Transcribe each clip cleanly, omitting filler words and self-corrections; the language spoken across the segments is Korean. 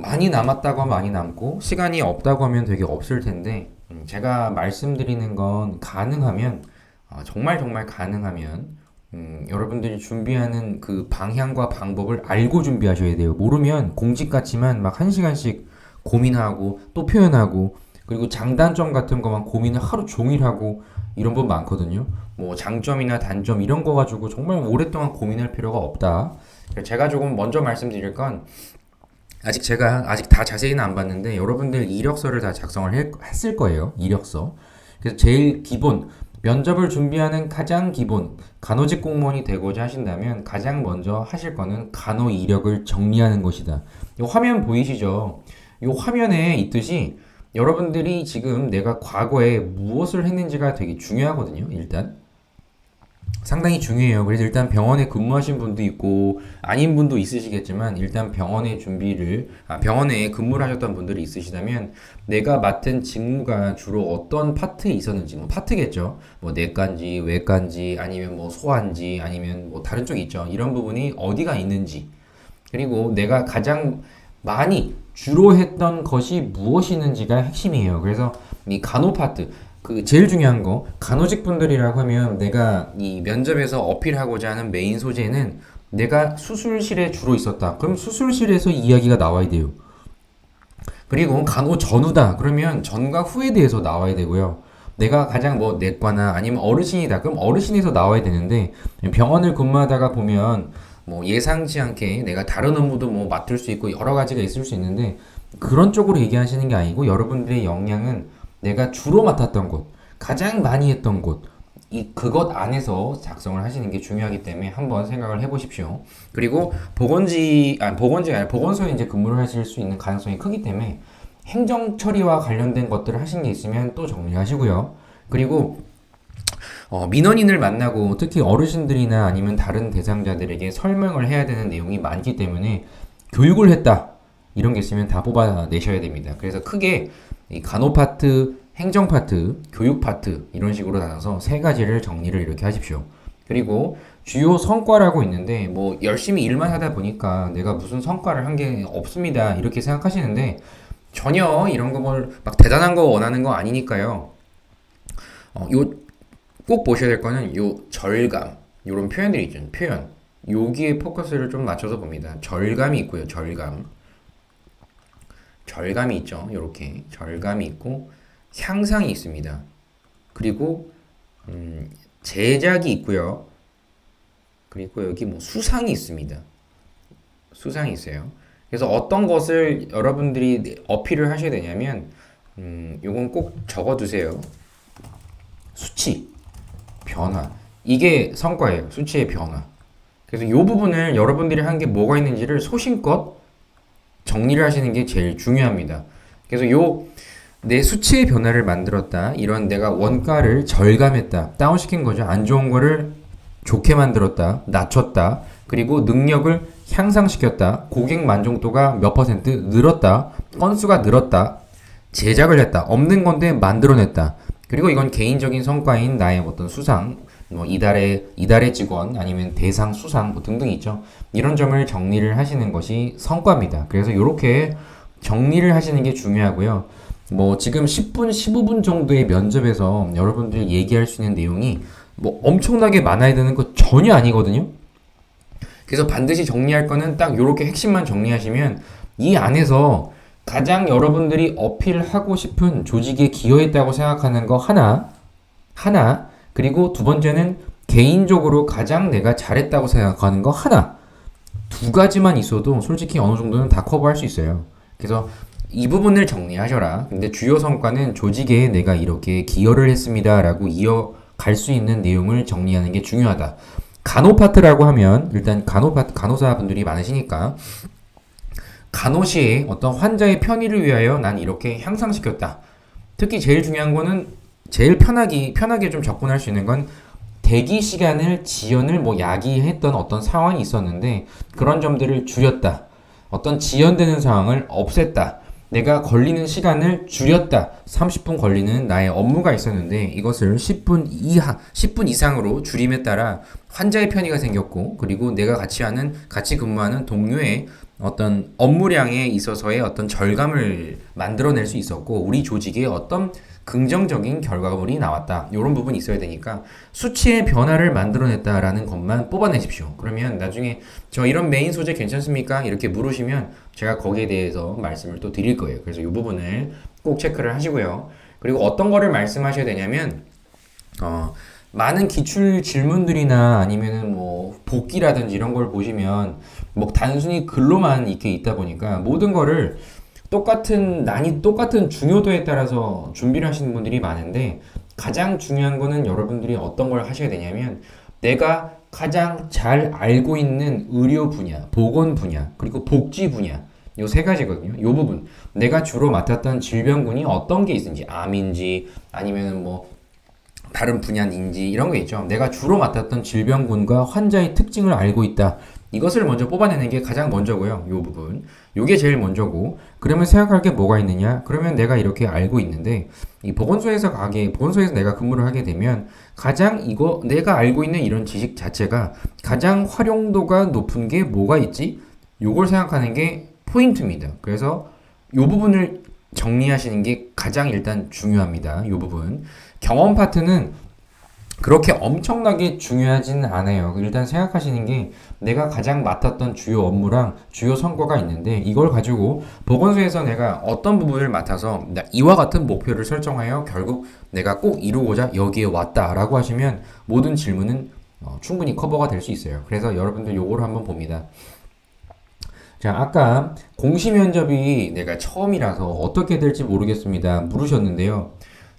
많이 남았다고 하면 많이 남고 시간이 없다고 하면 되게 없을 텐데 제가 말씀드리는 건 가능하면 정말 정말 가능하면 여러분들이 준비하는 그 방향과 방법을 알고 준비하셔야 돼요. 모르면 공식 같지만 막 한 시간씩 고민하고 또 표현하고 그리고 장단점 같은 거만 고민을 하루 종일 하고 이런 분 많거든요. 뭐 장점이나 단점 이런 거 가지고 정말 오랫동안 고민할 필요가 없다. 제가 조금 먼저 말씀드릴 건 제가 아직 다 자세히는 안 봤는데 여러분들 이력서를 다 작성을 했을 거예요. 이력서. 그래서 제일 기본 면접을 준비하는 가장 기본 간호직 공무원이 되고자 하신다면 가장 먼저 하실 거는 간호 이력을 정리하는 것이다. 이 화면 보이시죠? 이 화면에 있듯이 여러분들이 지금 내가 과거에 무엇을 했는지가 되게 중요하거든요. 일단 상당히 중요해요. 그래서 일단 병원에 근무하신 분도 있고 아닌 분도 있으시겠지만 일단 병원에 근무를 하셨던 분들이 있으시다면 내가 맡은 직무가 주로 어떤 파트에 있었는지 뭐 파트겠죠. 뭐 내과인지 외과인지 아니면 뭐 소아인지 아니면 뭐 다른 쪽이 있죠. 이런 부분이 어디가 있는지 그리고 내가 가장 많이 주로 했던 것이 무엇이는지가 핵심이에요. 그래서 이 간호 파트 그 제일 중요한 거 간호직 분들이라고 하면 내가 이 면접에서 어필하고자 하는 메인 소재는 내가 수술실에 주로 있었다. 그럼 수술실에서 이야기가 나와야 돼요. 그리고 간호 전후다. 그러면 전과 후에 대해서 나와야 되고요. 내가 가장 뭐 내과나 아니면 어르신이다. 그럼 어르신에서 나와야 되는데 병원을 근무하다가 보면 뭐 예상치 않게 내가 다른 업무도 뭐 맡을 수 있고 여러 가지가 있을 수 있는데 그런 쪽으로 얘기하시는 게 아니고 여러분들의 역량은 내가 주로 맡았던 곳, 가장 많이 했던 곳, 그것 안에서 작성을 하시는 게 중요하기 때문에 한번 생각을 해보십시오. 그리고 보건지가 아니라 보건소에 이제 근무를 하실 수 있는 가능성이 크기 때문에 행정 처리와 관련된 것들을 하신 게 있으면 또 정리하시고요. 그리고 민원인을 만나고 특히 어르신들이나 아니면 다른 대상자들에게 설명을 해야 되는 내용이 많기 때문에 교육을 했다. 이런 게 있으면 다 뽑아내셔야 됩니다. 그래서 크게 이 간호 파트, 행정 파트, 교육 파트 이런 식으로 나눠서 세 가지를 정리를 이렇게 하십시오. 그리고 주요 성과라고 있는데 뭐 열심히 일만 하다 보니까 내가 무슨 성과를 한 게 없습니다. 이렇게 생각하시는데 전혀 이런 거 막 대단한 거 원하는 거 아니니까요. 요 꼭 보셔야 될 거는 요 절감 요런 표현들이 있죠. 표현 여기에 포커스를 좀 맞춰서 봅니다. 절감이 있고요. 절감이 있죠. 요렇게 절감이 있고 향상이 있습니다. 그리고 제작이 있고요. 그리고 여기 뭐 수상이 있습니다. 수상이 있어요. 그래서 어떤 것을 여러분들이 어필을 하셔야 되냐면 요건 꼭 적어두세요. 수치 변화. 이게 성과예요. 수치의 변화. 그래서 이 부분을 여러분들이 한 게 뭐가 있는지를 소신껏 정리를 하시는 게 제일 중요합니다. 그래서 내 수치의 변화를 만들었다. 이런 내가 원가를 절감했다. 다운시킨 거죠. 안 좋은 거를 좋게 만들었다. 낮췄다. 그리고 능력을 향상시켰다. 고객 만족도가 몇 퍼센트 늘었다. 건수가 늘었다. 제작을 했다. 없는 건데 만들어냈다. 그리고 이건 개인적인 성과인 나의 어떤 수상, 뭐 이달의 직원 아니면 대상 수상 뭐 등등 있죠. 이런 점을 정리를 하시는 것이 성과입니다. 그래서 이렇게 정리를 하시는 게 중요하고요. 뭐 지금 10분, 15분 정도의 면접에서 여러분들이 얘기할 수 있는 내용이 뭐 엄청나게 많아야 되는 거 전혀 아니거든요. 그래서 반드시 정리할 거는 딱 이렇게 핵심만 정리하시면 이 안에서 가장 여러분들이 어필하고 싶은 조직에 기여했다고 생각하는 거 하나, 그리고 두 번째는 개인적으로 가장 내가 잘했다고 생각하는 거 하나, 두 가지만 있어도 솔직히 어느 정도는 다 커버할 수 있어요. 그래서 이 부분을 정리하셔라. 근데 주요 성과는 조직에 내가 이렇게 기여를 했습니다라고 이어갈 수 있는 내용을 정리하는 게 중요하다. 간호 파트라고 하면 일단 간호사 분들이 많으시니까 간호시에 어떤 환자의 편의를 위하여 난 이렇게 향상시켰다. 특히 제일 중요한 거는 제일 편하게 좀 접근할 수 있는 건 대기 시간을 지연을 뭐 야기했던 어떤 상황이 있었는데 그런 점들을 줄였다. 어떤 지연되는 상황을 없앴다. 내가 걸리는 시간을 줄였다. 30분 걸리는 나의 업무가 있었는데 이것을 10분 이상으로 줄임에 따라 환자의 편의가 생겼고 그리고 내가 같이 근무하는 동료의 어떤 업무량에 있어서의 어떤 절감을 만들어낼 수 있었고 우리 조직에 어떤 긍정적인 결과물이 나왔다. 이런 부분이 있어야 되니까 수치의 변화를 만들어냈다라는 것만 뽑아내십시오. 그러면 나중에 저 이런 메인 소재 괜찮습니까? 이렇게 물으시면 제가 거기에 대해서 말씀을 또 드릴 거예요. 그래서 이 부분을 꼭 체크를 하시고요. 그리고 어떤 거를 말씀하셔야 되냐면 많은 기출 질문들이나 아니면은 뭐 복기라든지 이런 걸 보시면 뭐 단순히 글로만 이렇게 있다 보니까 모든 거를 똑같은 중요도에 따라서 준비를 하시는 분들이 많은데 가장 중요한 거는 여러분들이 어떤 걸 하셔야 되냐면 내가 가장 잘 알고 있는 의료 분야, 보건 분야, 그리고 복지 분야 요 세 가지거든요. 요 부분 내가 주로 맡았던 질병군이 어떤 게 있는지 암인지 아니면은 뭐 다른 분야인지 이런 게 있죠. 내가 주로 맡았던 질병군과 환자의 특징을 알고 있다. 이것을 먼저 뽑아내는 게 가장 먼저고요. 요 부분. 요게 제일 먼저고. 그러면 생각할 게 뭐가 있느냐? 그러면 내가 이렇게 알고 있는데 이 보건소에서 내가 근무를 하게 되면 가장 내가 알고 있는 이런 지식 자체가 가장 활용도가 높은 게 뭐가 있지? 요걸 생각하는 게 포인트입니다. 그래서 요 부분을 정리하시는 게 가장 일단 중요합니다. 요 부분. 경험 파트는 그렇게 엄청나게 중요하지는 않아요. 일단 생각하시는 게 내가 가장 맡았던 주요 업무랑 주요 성과가 있는데 이걸 가지고 보건소에서 내가 어떤 부분을 맡아서 이와 같은 목표를 설정하여 결국 내가 꼭 이루고자 여기에 왔다라고 하시면 모든 질문은 충분히 커버가 될 수 있어요. 그래서 여러분들 요거를 한번 봅니다. 자, 아까 공시 면접이 내가 처음이라서 어떻게 될지 모르겠습니다. 물으셨는데요.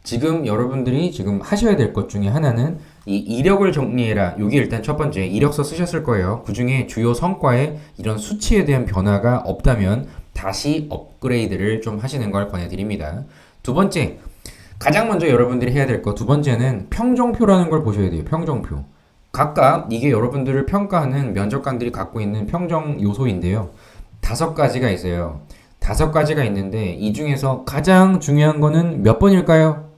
지금 여러분들이 지금 하셔야 될 것 중에 하나는 이 이력을 정리해라. 요게 일단 첫 번째 이력서 쓰셨을 거예요. 그 중에 주요 성과에 이런 수치에 대한 변화가 없다면 다시 업그레이드를 좀 하시는 걸 권해드립니다. 두 번째, 가장 먼저 여러분들이 해야 될 거 두 번째는 평정표라는 걸 보셔야 돼요. 평정표. 각각 이게 여러분들을 평가하는 면접관들이 갖고 있는 평정 요소인데요. 5가지가 있어요. 5가지가 있는데 이 중에서 가장 중요한 거는 몇 번일까요?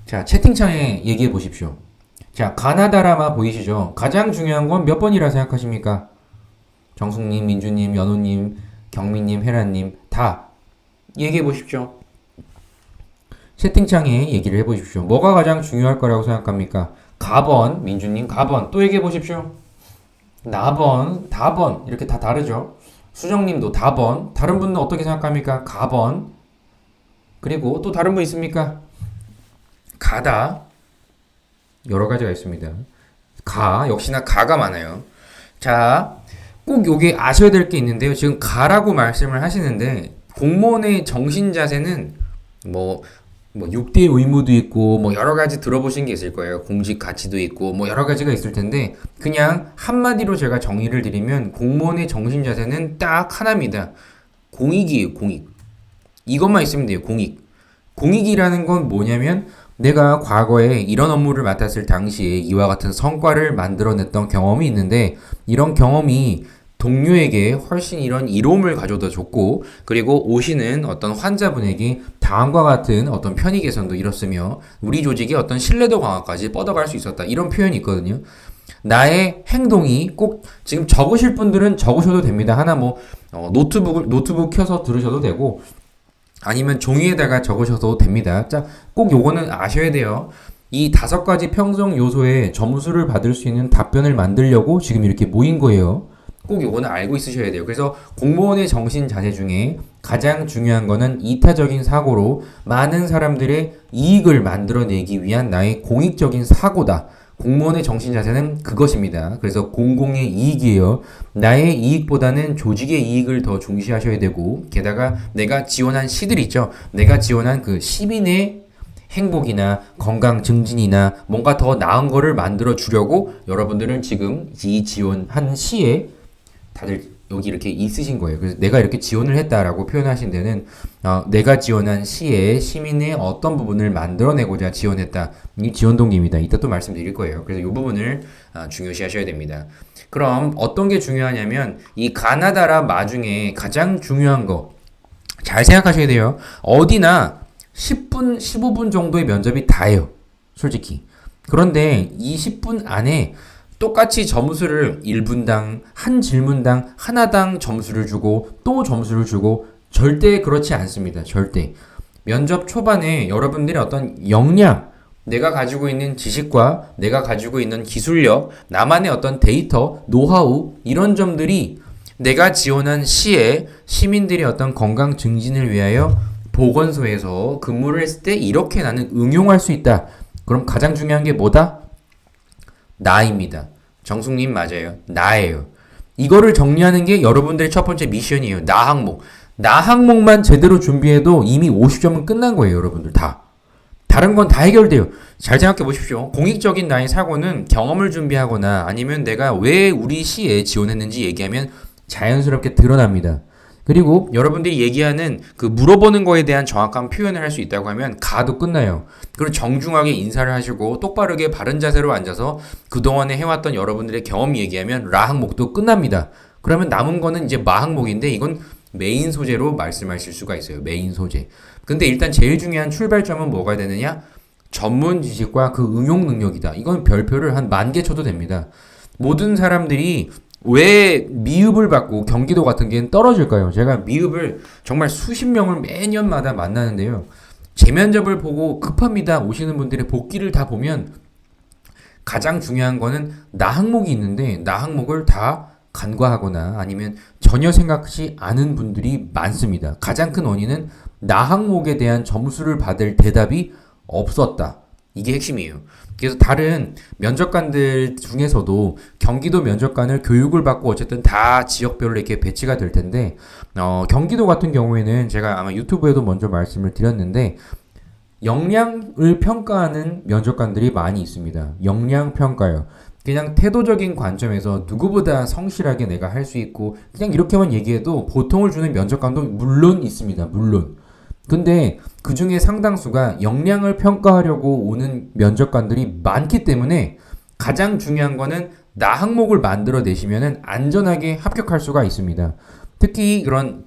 자, 채팅창에 얘기해 보십시오. 자, 가나다라마 보이시죠? 가장 중요한 건 몇 번이라 생각하십니까? 정숙님, 민주님, 연호님, 경민님, 혜란님 다 얘기해 보십시오. 채팅창에 얘기를 해 보십시오. 뭐가 가장 중요할 거라고 생각합니까? 가번, 민주님 가번 또 얘기해 보십시오. 나번, 다번 이렇게 다 다르죠? 수정님도 다번, 다른 분은 어떻게 생각합니까? 가번. 그리고 또 다른 분 있습니까? 가다. 여러 가지가 있습니다. 역시나 가가 많아요. 자, 꼭 요게 아셔야 될 게 있는데요. 지금 가라고 말씀을 하시는데, 공무원의 정신 자세는 뭐 6대 의무도 있고, 뭐 여러 가지 들어보신 게 있을 거예요. 공직 가치도 있고, 뭐 여러 가지가 있을 텐데, 그냥 한마디로 제가 정의를 드리면, 공무원의 정신 자세는 딱 하나입니다. 공익이에요, 공익. 이것만 있으면 돼요, 공익. 공익이라는 건 뭐냐면, 내가 과거에 이런 업무를 맡았을 당시에 이와 같은 성과를 만들어냈던 경험이 있는데, 이런 경험이 동료에게 훨씬 이런 이로움을 가져다 줬고, 그리고 오시는 어떤 환자분에게 다음과 같은 어떤 편의 개선도 이뤘으며, 우리 조직의 어떤 신뢰도 강화까지 뻗어갈 수 있었다. 이런 표현이 있거든요. 나의 행동이 꼭 지금 적으실 분들은 적으셔도 됩니다. 하나 노트북 켜서 들으셔도 되고, 아니면 종이에다가 적으셔도 됩니다. 자, 꼭 요거는 아셔야 돼요. 이 5가지 평정 요소에 점수를 받을 수 있는 답변을 만들려고 지금 이렇게 모인 거예요. 꼭 요거는 알고 있으셔야 돼요. 그래서 공무원의 정신 자세 중에 가장 중요한 거는 이타적인 사고로 많은 사람들의 이익을 만들어내기 위한 나의 공익적인 사고다. 공무원의 정신 자세는 그것입니다. 그래서 공공의 이익이에요. 나의 이익보다는 조직의 이익을 더 중시하셔야 되고, 게다가 내가 지원한 시들 있죠. 내가 지원한 그 시민의 행복이나 건강 증진이나 뭔가 더 나은 거를 만들어 주려고 여러분들은 지금 이 지원한 시에 다들 여기 이렇게 있으신 거예요. 그래서 내가 이렇게 지원을 했다라고 표현하신 데는 내가 지원한 시에 시민의 어떤 부분을 만들어내고자 지원했다. 이 지원 동기입니다. 이따 또 말씀드릴 거예요. 그래서 이 부분을 중요시 하셔야 됩니다. 그럼 어떤 게 중요하냐면 이 가나다라 마중에 가장 중요한 거 잘 생각하셔야 돼요. 어디나 10분, 15분 정도의 면접이 다예요. 솔직히. 그런데 이 10분 안에 똑같이 점수를 1분당 한 질문당 하나당 점수를 주고 또 점수를 주고 절대 그렇지 않습니다. 절대. 면접 초반에 여러분들의 어떤 역량, 내가 가지고 있는 지식과 내가 가지고 있는 기술력, 나만의 어떤 데이터, 노하우 이런 점들이 내가 지원한 시에 시민들의 어떤 건강 증진을 위하여 보건소에서 근무를 했을 때 이렇게 나는 응용할 수 있다. 그럼 가장 중요한 게 뭐다? 나입니다. 정숙님 맞아요. 나예요. 이거를 정리하는 게 여러분들의 첫 번째 미션이에요. 나 항목. 나 항목만 제대로 준비해도 이미 50점은 끝난 거예요, 여러분들 다. 다른 건 다 해결돼요. 잘 생각해 보십시오. 공익적인 나의 사고는 경험을 준비하거나 아니면 내가 왜 우리 시에 지원했는지 얘기하면 자연스럽게 드러납니다. 그리고 여러분들이 얘기하는 그 물어보는 거에 대한 정확한 표현을 할 수 있다고 하면 가도 끝나요. 그리고 정중하게 인사를 하시고 똑바르게 바른 자세로 앉아서 그동안에 해왔던 여러분들의 경험 얘기하면 라 항목도 끝납니다. 그러면 남은 거는 이제 마 항목인데 이건 메인 소재로 말씀하실 수가 있어요. 메인 소재. 근데 일단 제일 중요한 출발점은 뭐가 되느냐? 전문 지식과 그 응용 능력이다. 이건 별표를 한 10,000개 쳐도 됩니다. 모든 사람들이 왜 미흡을 받고 경기도 같은 게 떨어질까요? 제가 미흡을 정말 수십 명을 매년마다 만나는데요. 제 면접을 보고 급합니다 오시는 분들의 복귀를 다 보면 가장 중요한 거는 나 항목이 있는데 나 항목을 다 간과하거나 아니면 전혀 생각지 않은 분들이 많습니다. 가장 큰 원인은 나 항목에 대한 점수를 받을 대답이 없었다. 이게 핵심이에요. 그래서 다른 면접관들 중에서도 경기도 면접관을 교육을 받고 어쨌든 다 지역별로 이렇게 배치가 될 텐데 경기도 같은 경우에는 제가 아마 유튜브에도 먼저 말씀을 드렸는데 역량을 평가하는 면접관들이 많이 있습니다. 역량 평가요. 그냥 태도적인 관점에서 누구보다 성실하게 내가 할 수 있고 그냥 이렇게만 얘기해도 보통을 주는 면접관도 물론 있습니다. 물론. 근데 그 중에 상당수가 역량을 평가하려고 오는 면접관들이 많기 때문에 가장 중요한 거는 나 항목을 만들어내시면 안전하게 합격할 수가 있습니다. 특히 그런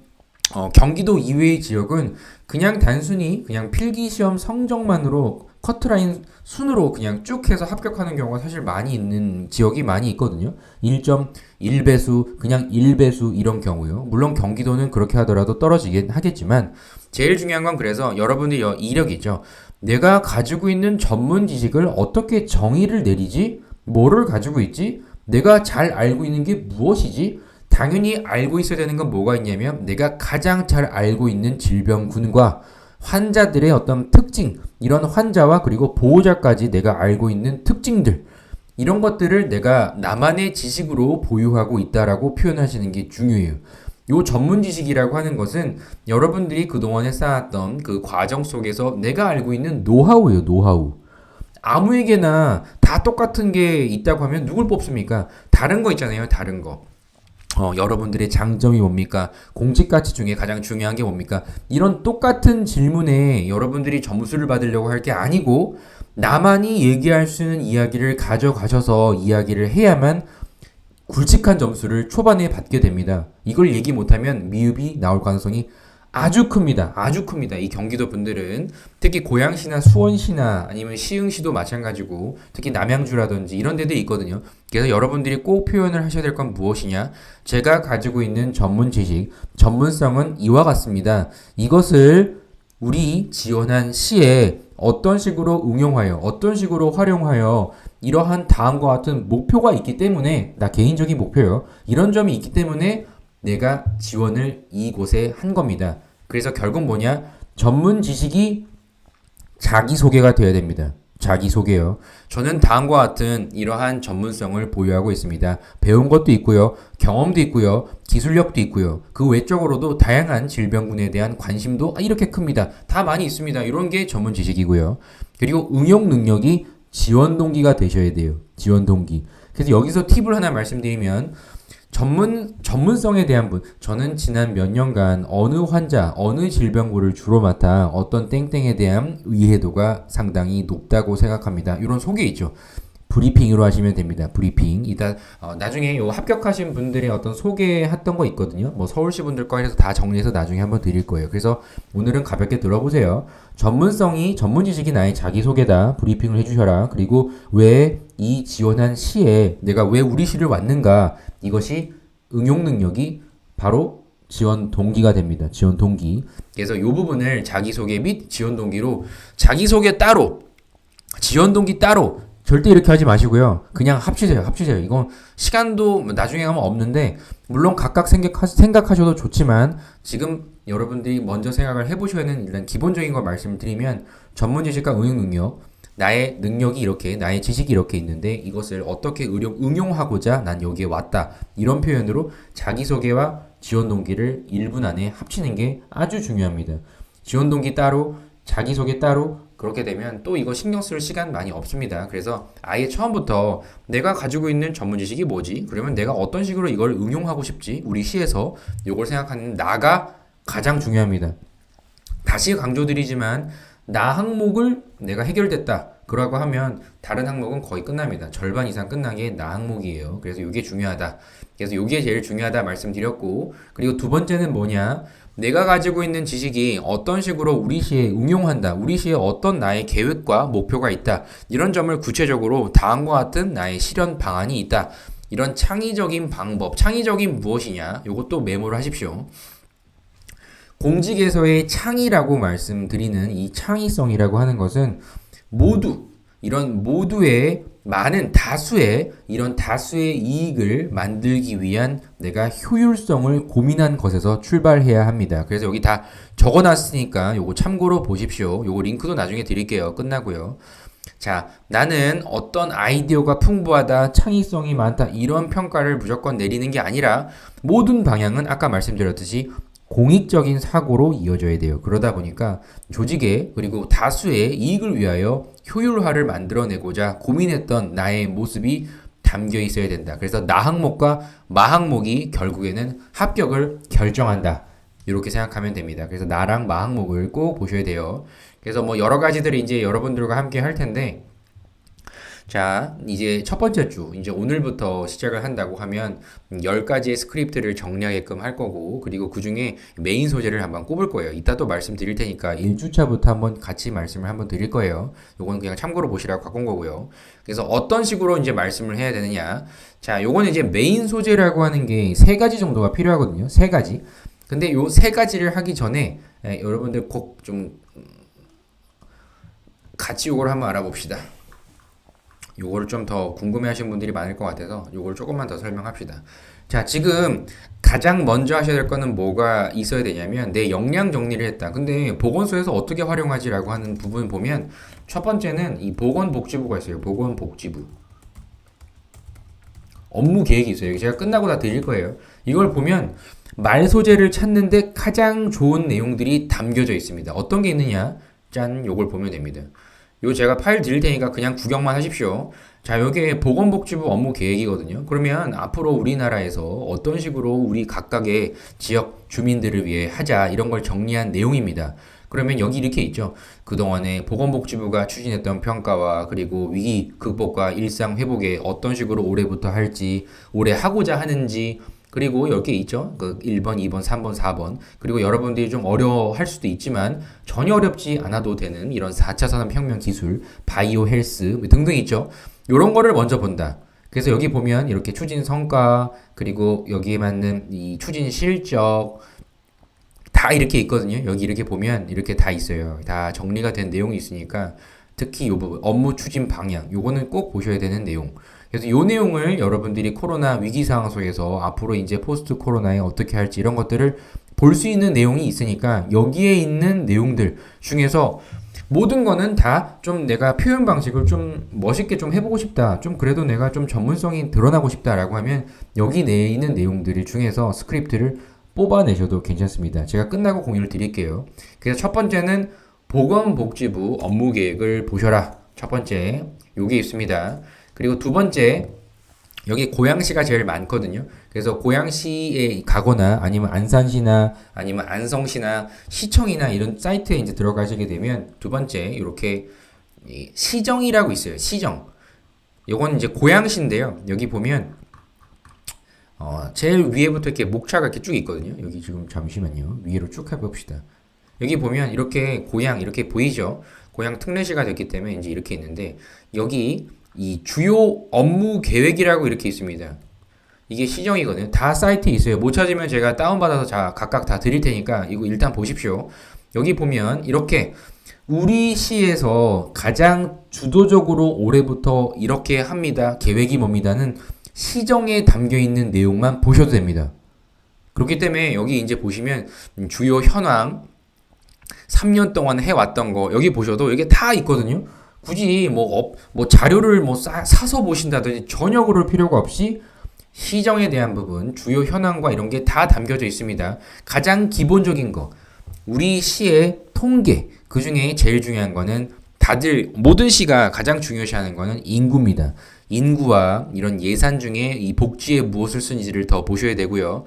경기도 이외의 지역은 그냥 단순히 그냥 필기시험 성적만으로 커트라인 순으로 그냥 쭉 해서 합격하는 경우가 사실 많이 있는 지역이 많이 있거든요. 1.1배수, 그냥 1배수 이런 경우요. 물론 경기도는 그렇게 하더라도 떨어지긴 하겠지만 제일 중요한 건 그래서 여러분들이 이력이죠. 내가 가지고 있는 전문 지식을 어떻게 정의를 내리지? 뭐를 가지고 있지? 내가 잘 알고 있는 게 무엇이지? 당연히 알고 있어야 되는 건 뭐가 있냐면 내가 가장 잘 알고 있는 질병군과 환자들의 어떤 특징, 이런 환자와 그리고 보호자까지 내가 알고 있는 특징들, 이런 것들을 내가 나만의 지식으로 보유하고 있다라고 표현하시는 게 중요해요. 요 전문 지식이라고 하는 것은 여러분들이 그동안에 쌓았던 그 과정 속에서 내가 알고 있는 노하우예요, 노하우. 아무에게나 다 똑같은 게 있다고 하면 누굴 뽑습니까? 다른 거 있잖아요, 다른 거. 여러분들의 장점이 뭡니까? 공직 가치 중에 가장 중요한 게 뭡니까? 이런 똑같은 질문에 여러분들이 점수를 받으려고 할 게 아니고 나만이 얘기할 수 있는 이야기를 가져가셔서 이야기를 해야만 굵직한 점수를 초반에 받게 됩니다. 이걸 얘기 못하면 미흡이 나올 가능성이 아주 큽니다. 아주 큽니다. 이 경기도 분들은 특히 고양시나 수원시나 아니면 시흥시도 마찬가지고 특히 남양주라든지 이런 데도 있거든요. 그래서 여러분들이 꼭 표현을 하셔야 될 건 무엇이냐? 제가 가지고 있는 전문 지식, 전문성은 이와 같습니다. 이것을 우리 지원한 시에 어떤 식으로 응용하여, 어떤 식으로 활용하여 이러한 다음과 같은 목표가 있기 때문에, 나 개인적인 목표요. 이런 점이 있기 때문에 내가 지원을 이곳에 한 겁니다. 그래서 결국 뭐냐? 전문 지식이 자기소개가 되어야 됩니다. 자기소개요. 저는 다음과 같은 이러한 전문성을 보유하고 있습니다. 배운 것도 있고요. 경험도 있고요. 기술력도 있고요. 그 외적으로도 다양한 질병군에 대한 관심도 이렇게 큽니다. 다 많이 있습니다. 이런 게 전문 지식이고요. 그리고 응용 능력이 지원 동기가 되셔야 돼요. 지원 동기. 그래서 여기서 팁을 하나 말씀드리면 전문성에 대한 분, 저는 지난 몇 년간 어느 환자, 어느 질병군을 주로 맡아 어떤 땡땡에 대한 이해도가 상당히 높다고 생각합니다. 이런 소개 있죠. 브리핑으로 하시면 됩니다. 브리핑. 이따 나중에 요 합격하신 분들의 어떤 소개했던 거 있거든요. 뭐 서울시 분들 거 해서 다 정리해서 나중에 한번 드릴 거예요. 그래서 오늘은 가볍게 들어보세요. 전문 지식이 나의 자기소개다. 브리핑을 해주셔라. 그리고 왜 이 지원한 시에 내가 왜 우리 시를 왔는가, 이것이 응용 능력이 바로 지원 동기가 됩니다. 지원 동기. 그래서 이 부분을 자기소개 및 지원 동기로, 자기소개 따로, 지원 동기 따로, 절대 이렇게 하지 마시고요. 그냥 합치세요. 합치세요. 이건 시간도 나중에 가면 없는데, 물론 각각 생각하셔도 좋지만, 지금 여러분들이 먼저 생각을 해보셔야 하는 일단 기본적인 걸 말씀드리면, 전문 지식과 응용 능력, 나의 능력이 이렇게, 나의 지식이 이렇게 있는데 이것을 어떻게 응용하고자 난 여기에 왔다. 이런 표현으로 자기소개와 지원 동기를 1분 안에 합치는 게 아주 중요합니다. 지원 동기 따로, 자기소개 따로, 그렇게 되면 또 이거 신경 쓸 시간 많이 없습니다. 그래서 아예 처음부터 내가 가지고 있는 전문 지식이 뭐지? 그러면 내가 어떤 식으로 이걸 응용하고 싶지? 우리 시에서 이걸 생각하는 나가 가장 중요합니다. 다시 강조드리지만 나 항목을 내가 해결됐다 그러고 하면 다른 항목은 거의 끝납니다. 절반 이상 끝난 게 나 항목이에요. 그래서 이게 중요하다. 그래서 이게 제일 중요하다 말씀드렸고, 그리고 두 번째는 뭐냐, 내가 가지고 있는 지식이 어떤 식으로 우리 시에 응용한다, 우리 시에 어떤 나의 계획과 목표가 있다, 이런 점을 구체적으로 다음과 같은 나의 실현 방안이 있다. 이런 창의적인 방법, 창의적인 무엇이냐, 이것도 메모를 하십시오. 공직에서의 창의라고 말씀드리는 이 창의성이라고 하는 것은 모두, 이런 모두의 많은 다수의, 이런 다수의 이익을 만들기 위한 내가 효율성을 고민한 것에서 출발해야 합니다. 그래서 여기 다 적어놨으니까 요거 참고로 보십시오. 요거 링크도 나중에 드릴게요. 끝나고요. 자, 나는 어떤 아이디어가 풍부하다, 창의성이 많다, 이런 평가를 무조건 내리는 게 아니라 모든 방향은 아까 말씀드렸듯이 공익적인 사고로 이어져야 돼요. 그러다 보니까 조직의 그리고 다수의 이익을 위하여 효율화를 만들어내고자 고민했던 나의 모습이 담겨 있어야 된다. 그래서 나 항목과 마 항목이 결국에는 합격을 결정한다. 이렇게 생각하면 됩니다. 그래서 나랑 마 항목을 꼭 보셔야 돼요. 그래서 뭐 여러 가지들을 이제 여러분들과 함께 할 텐데, 자, 이제 첫 번째 주, 이제 오늘부터 시작을 한다고 하면 10가지의 스크립트를 정리하게끔 할 거고, 그리고 그 중에 메인 소재를 한번 꼽을 거예요. 이따 또 말씀드릴 테니까 1주차부터 한번 같이 말씀을 한번 드릴 거예요. 요거는 그냥 참고로 보시라고 갖고 온 거고요. 그래서 어떤 식으로 이제 말씀을 해야 되느냐. 자, 요거는 이제 메인 소재라고 하는 게 3가지 정도가 필요하거든요. 3가지. 근데 요 3가지를 하기 전에 여러분들 꼭 좀 같이 요걸 한번 알아봅시다. 요거를 좀 더 궁금해 하시는 분들이 많을 것 같아서 요걸 조금만 더 설명합시다. 자, 지금 가장 먼저 하셔야 될 거는 뭐가 있어야 되냐면 내 역량 정리를 했다. 근데 보건소에서 어떻게 활용하지라고 하는 부분 보면 첫 번째는 이 보건복지부가 있어요. 보건복지부. 업무 계획이 있어요. 제가 끝나고 다 드릴 거예요. 이걸 보면 말 소재를 찾는데 가장 좋은 내용들이 담겨져 있습니다. 어떤 게 있느냐? 짠, 요걸 보면 됩니다. 요 제가 파일 드릴 테니까 그냥 구경만 하십시오. 자, 요게 보건복지부 업무 계획이거든요. 그러면 앞으로 우리나라에서 어떤 식으로 우리 각각의 지역 주민들을 위해 하자, 이런 걸 정리한 내용입니다. 그러면 여기 이렇게 있죠. 그동안에 보건복지부가 추진했던 평가와 그리고 위기 극복과 일상 회복에 어떤 식으로 올해부터 할지, 올해 하고자 하는지, 그리고 여기 있죠. 그 1번, 2번, 3번, 4번. 그리고 여러분들이 좀 어려워할 수도 있지만 전혀 어렵지 않아도 되는 이런 4차 산업혁명 기술, 바이오 헬스 등등 있죠. 요런 거를 먼저 본다. 그래서 여기 보면 이렇게 추진 성과, 그리고 여기에 맞는 이 추진 실적, 다 이렇게 있거든요. 여기 이렇게 보면 이렇게 다 있어요. 다 정리가 된 내용이 있으니까 특히 요 부분, 업무 추진 방향, 요거는 꼭 보셔야 되는 내용. 그래서 요 내용을 여러분들이 코로나 위기 상황 속에서 앞으로 이제 포스트 코로나에 어떻게 할지 이런 것들을 볼 수 있는 내용이 있으니까 여기에 있는 내용들 중에서 모든 거는 다 좀 내가 표현 방식을 좀 멋있게 좀 해보고 싶다. 좀 그래도 내가 좀 전문성이 드러나고 싶다라고 하면 여기 내에 있는 내용들 중에서 스크립트를 뽑아내셔도 괜찮습니다. 제가 끝나고 공유를 드릴게요. 그래서 첫 번째는 보건복지부 업무 계획을 보셔라. 첫 번째, 요게 있습니다. 그리고 두 번째, 여기 고양시가 제일 많거든요. 그래서 고양시에 가거나 아니면 안산시나 아니면 안성시나 시청이나 이런 사이트에 이제 들어가시게 되면 두 번째, 이렇게 시정이라고 있어요. 시정. 요건 이제 고양시인데요. 여기 보면 제일 위에부터 이렇게 목차가 이렇게 쭉 있거든요. 여기 지금 잠시만요. 위로 쭉 해봅시다. 여기 보면 이렇게 고양 이렇게 보이죠? 고양 특례시가 됐기 때문에 이제 이렇게 있는데 여기 이 주요 업무 계획이라고 이렇게 있습니다. 이게 시정이거든요. 다 사이트에 있어요. 못 찾으면 제가 다운받아서 각각 다 드릴 테니까 이거 일단 보십시오. 여기 보면 이렇게 우리 시에서 가장 주도적으로 올해부터 이렇게 합니다. 계획이 뭡니다는 시정에 담겨 있는 내용만 보셔도 됩니다. 그렇기 때문에 여기 이제 보시면 주요 현황 3년 동안 해왔던 거 여기 보셔도 이게 다 있거든요. 굳이 뭐 자료를 사서 보신다든지 전혀 그럴 필요가 없이 시정에 대한 부분, 주요 현황과 이런 게 다 담겨져 있습니다. 가장 기본적인 거, 우리 시의 통계, 그 중에 제일 중요한 거는 다들 모든 시가 가장 중요시하는 거는 인구입니다. 인구와 이런 예산 중에 이 복지에 무엇을 쓰는지를 더 보셔야 되고요.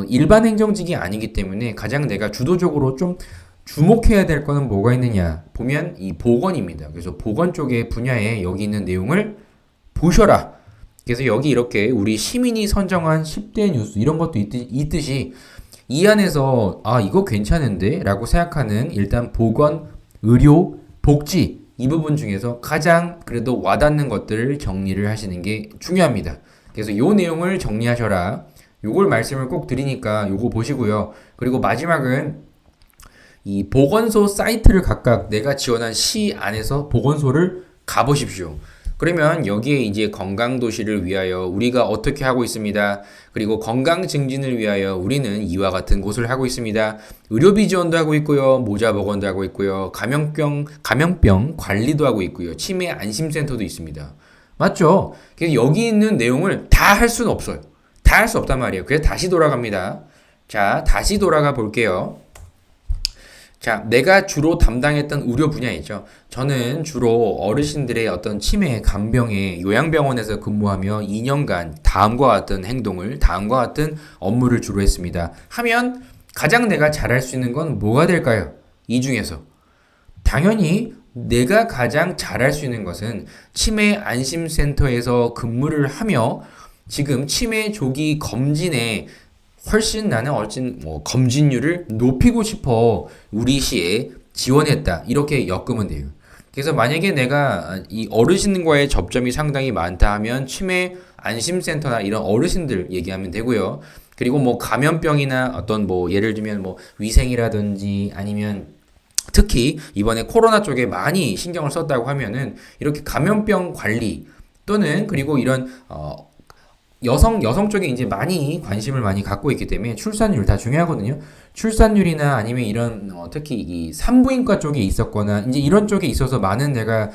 일반 행정직이 아니기 때문에 가장 내가 주도적으로 좀 주목해야 될 거는 뭐가 있느냐 보면 이 보건입니다. 그래서 보건 쪽의 분야에 여기 있는 내용을 보셔라. 그래서 여기 이렇게 우리 시민이 선정한 10대 뉴스 이런 것도 있듯이 이 안에서 아 이거 괜찮은데 라고 생각하는 일단 보건, 의료, 복지 이 부분 중에서 가장 그래도 와닿는 것들을 정리를 하시는 게 중요합니다. 그래서 요 내용을 정리하셔라. 요걸 말씀을 꼭 드리니까 요거 보시고요. 그리고 마지막은 이 보건소 사이트를 각각 내가 지원한 시 안에서 보건소를 가보십시오. 그러면 여기에 이제 건강도시를 위하여 우리가 어떻게 하고 있습니다. 그리고 건강 증진을 위하여 우리는 이와 같은 곳을 하고 있습니다. 의료비 지원도 하고 있고요. 모자보건도 하고 있고요. 감염병 관리도 하고 있고요. 치매 안심센터도 있습니다. 맞죠? 그래서 여기 있는 내용을 다 할 수는 없어요. 다 할 수 없단 말이에요. 그래서 다시 돌아갑니다. 자, 다시 돌아가 볼게요. 자, 내가 주로 담당했던 의료 분야이죠. 저는 주로 어르신들의 어떤 치매, 간병에 요양병원에서 근무하며 2년간 다음과 같은 행동을, 다음과 같은 업무를 주로 했습니다. 하면 가장 내가 잘할 수 있는 건 뭐가 될까요? 이 중에서. 당연히 내가 가장 잘할 수 있는 것은 치매 안심센터에서 근무를 하며 지금 치매 조기 검진에 훨씬 나는 검진율을 높이고 싶어 우리 시에 지원했다. 이렇게 엮으면 돼요. 그래서 만약에 내가 이 어르신과의 접점이 상당히 많다 하면 치매 안심센터나 이런 어르신들 얘기하면 되고요. 그리고 뭐 감염병이나 어떤 예를 들면 위생이라든지 아니면 특히 이번에 코로나 쪽에 많이 신경을 썼다고 하면은 이렇게 감염병 관리 또는 그리고 이런 여성 쪽에 이제 많이 관심을 많이 갖고 있기 때문에 출산율 다 중요하거든요. 출산율이나 아니면 이런 특히 이 산부인과 쪽에 있었거나 이제 이런 쪽에 있어서 많은 내가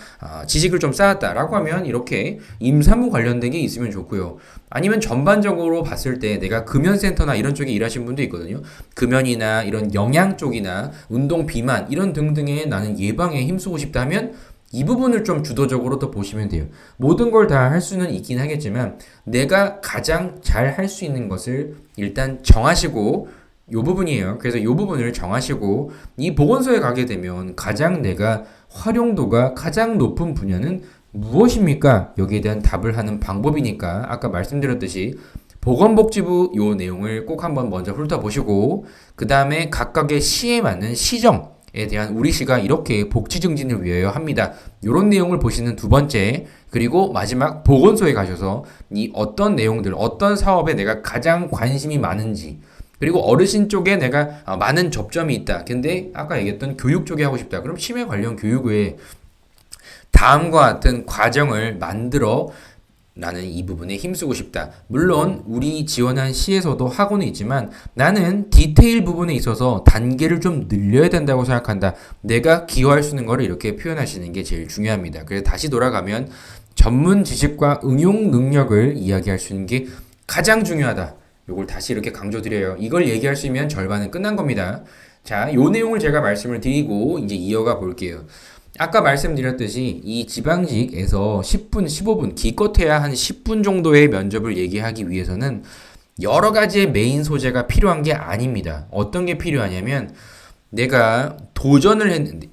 지식을 좀 쌓았다라고 하면 이렇게 임산부 관련된 게 있으면 좋고요. 아니면 전반적으로 봤을 때 내가 금연센터나 이런 쪽에 일하신 분도 있거든요. 금연이나 이런 영양 쪽이나 운동 비만 이런 등등의 나는 예방에 힘쓰고 싶다면 이 부분을 좀 주도적으로 또 보시면 돼요. 모든 걸 다 할 수는 있긴 하겠지만 내가 가장 잘 할 수 있는 것을 일단 정하시고 요 부분이에요. 그래서 요 부분을 정하시고 이 보건소에 가게 되면 가장 내가 활용도가 가장 높은 분야는 무엇입니까? 여기에 대한 답을 하는 방법이니까 아까 말씀드렸듯이 보건복지부 요 내용을 꼭 한번 먼저 훑어보시고 그 다음에 각각의 시에 맞는 시정 에 대한 우리 시가 이렇게 복지 증진을 위하여 합니다. 이런 내용을 보시는 두 번째, 그리고 마지막 보건소에 가셔서 이 어떤 내용들, 어떤 사업에 내가 가장 관심이 많은지, 그리고 어르신 쪽에 내가 많은 접점이 있다. 근데 아까 얘기했던 교육 쪽에 하고 싶다. 그럼 치매 관련 교육에 다음과 같은 과정을 만들어 나는 이 부분에 힘쓰고 싶다. 물론 우리 지원한 시에서도 하고는 있지만 나는 디테일 부분에 있어서 단계를 좀 늘려야 된다고 생각한다. 내가 기여할 수 있는 거를 이렇게 표현하시는 게 제일 중요합니다. 그래서 다시 돌아가면 전문 지식과 응용 능력을 이야기할 수 있는 게 가장 중요하다. 요걸 다시 이렇게 강조드려요. 이걸 얘기할 수 있으면 절반은 끝난 겁니다. 자, 요 내용을 제가 말씀을 드리고 이제 이어가 볼게요. 아까 말씀드렸듯이 이 지방직에서 10분, 15분, 기껏해야 한 10분 정도의 면접을 얘기하기 위해서는 여러 가지의 메인 소재가 필요한 게 아닙니다. 어떤 게 필요하냐면 내가 도전을 했는데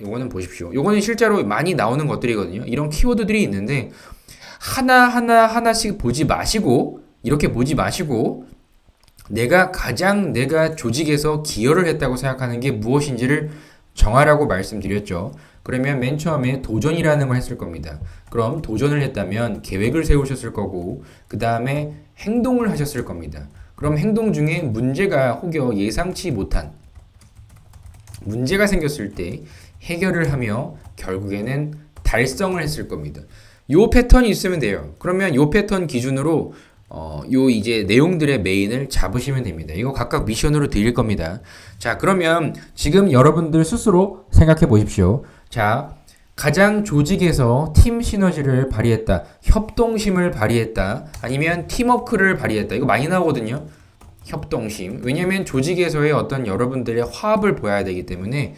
요거는 보십시오. 요거는 실제로 많이 나오는 것들이거든요. 이런 키워드들이 있는데 하나씩 보지 마시고 이렇게 보지 마시고 내가 조직에서 기여를 했다고 생각하는 게 무엇인지를 정하라고 말씀드렸죠. 그러면 맨 처음에 도전이라는 걸 했을 겁니다. 그럼 도전을 했다면 계획을 세우셨을 거고 그 다음에 행동을 하셨을 겁니다. 그럼 행동 중에 문제가 혹여 예상치 못한 문제가 생겼을 때 해결을 하며 결국에는 달성을 했을 겁니다. 요 패턴이 있으면 돼요. 그러면 요 패턴 기준으로 요 이제 내용들의 메인을 잡으시면 됩니다. 이거 각각 미션으로 드릴 겁니다. 자, 그러면 지금 여러분들 스스로 생각해 보십시오. 자, 가장 조직에서 팀 시너지를 발휘했다, 협동심을 발휘했다, 아니면 팀워크를 발휘했다. 이거 많이 나오거든요. 협동심. 왜냐면 조직에서의 어떤 여러분들의 화합을 보여야 되기 때문에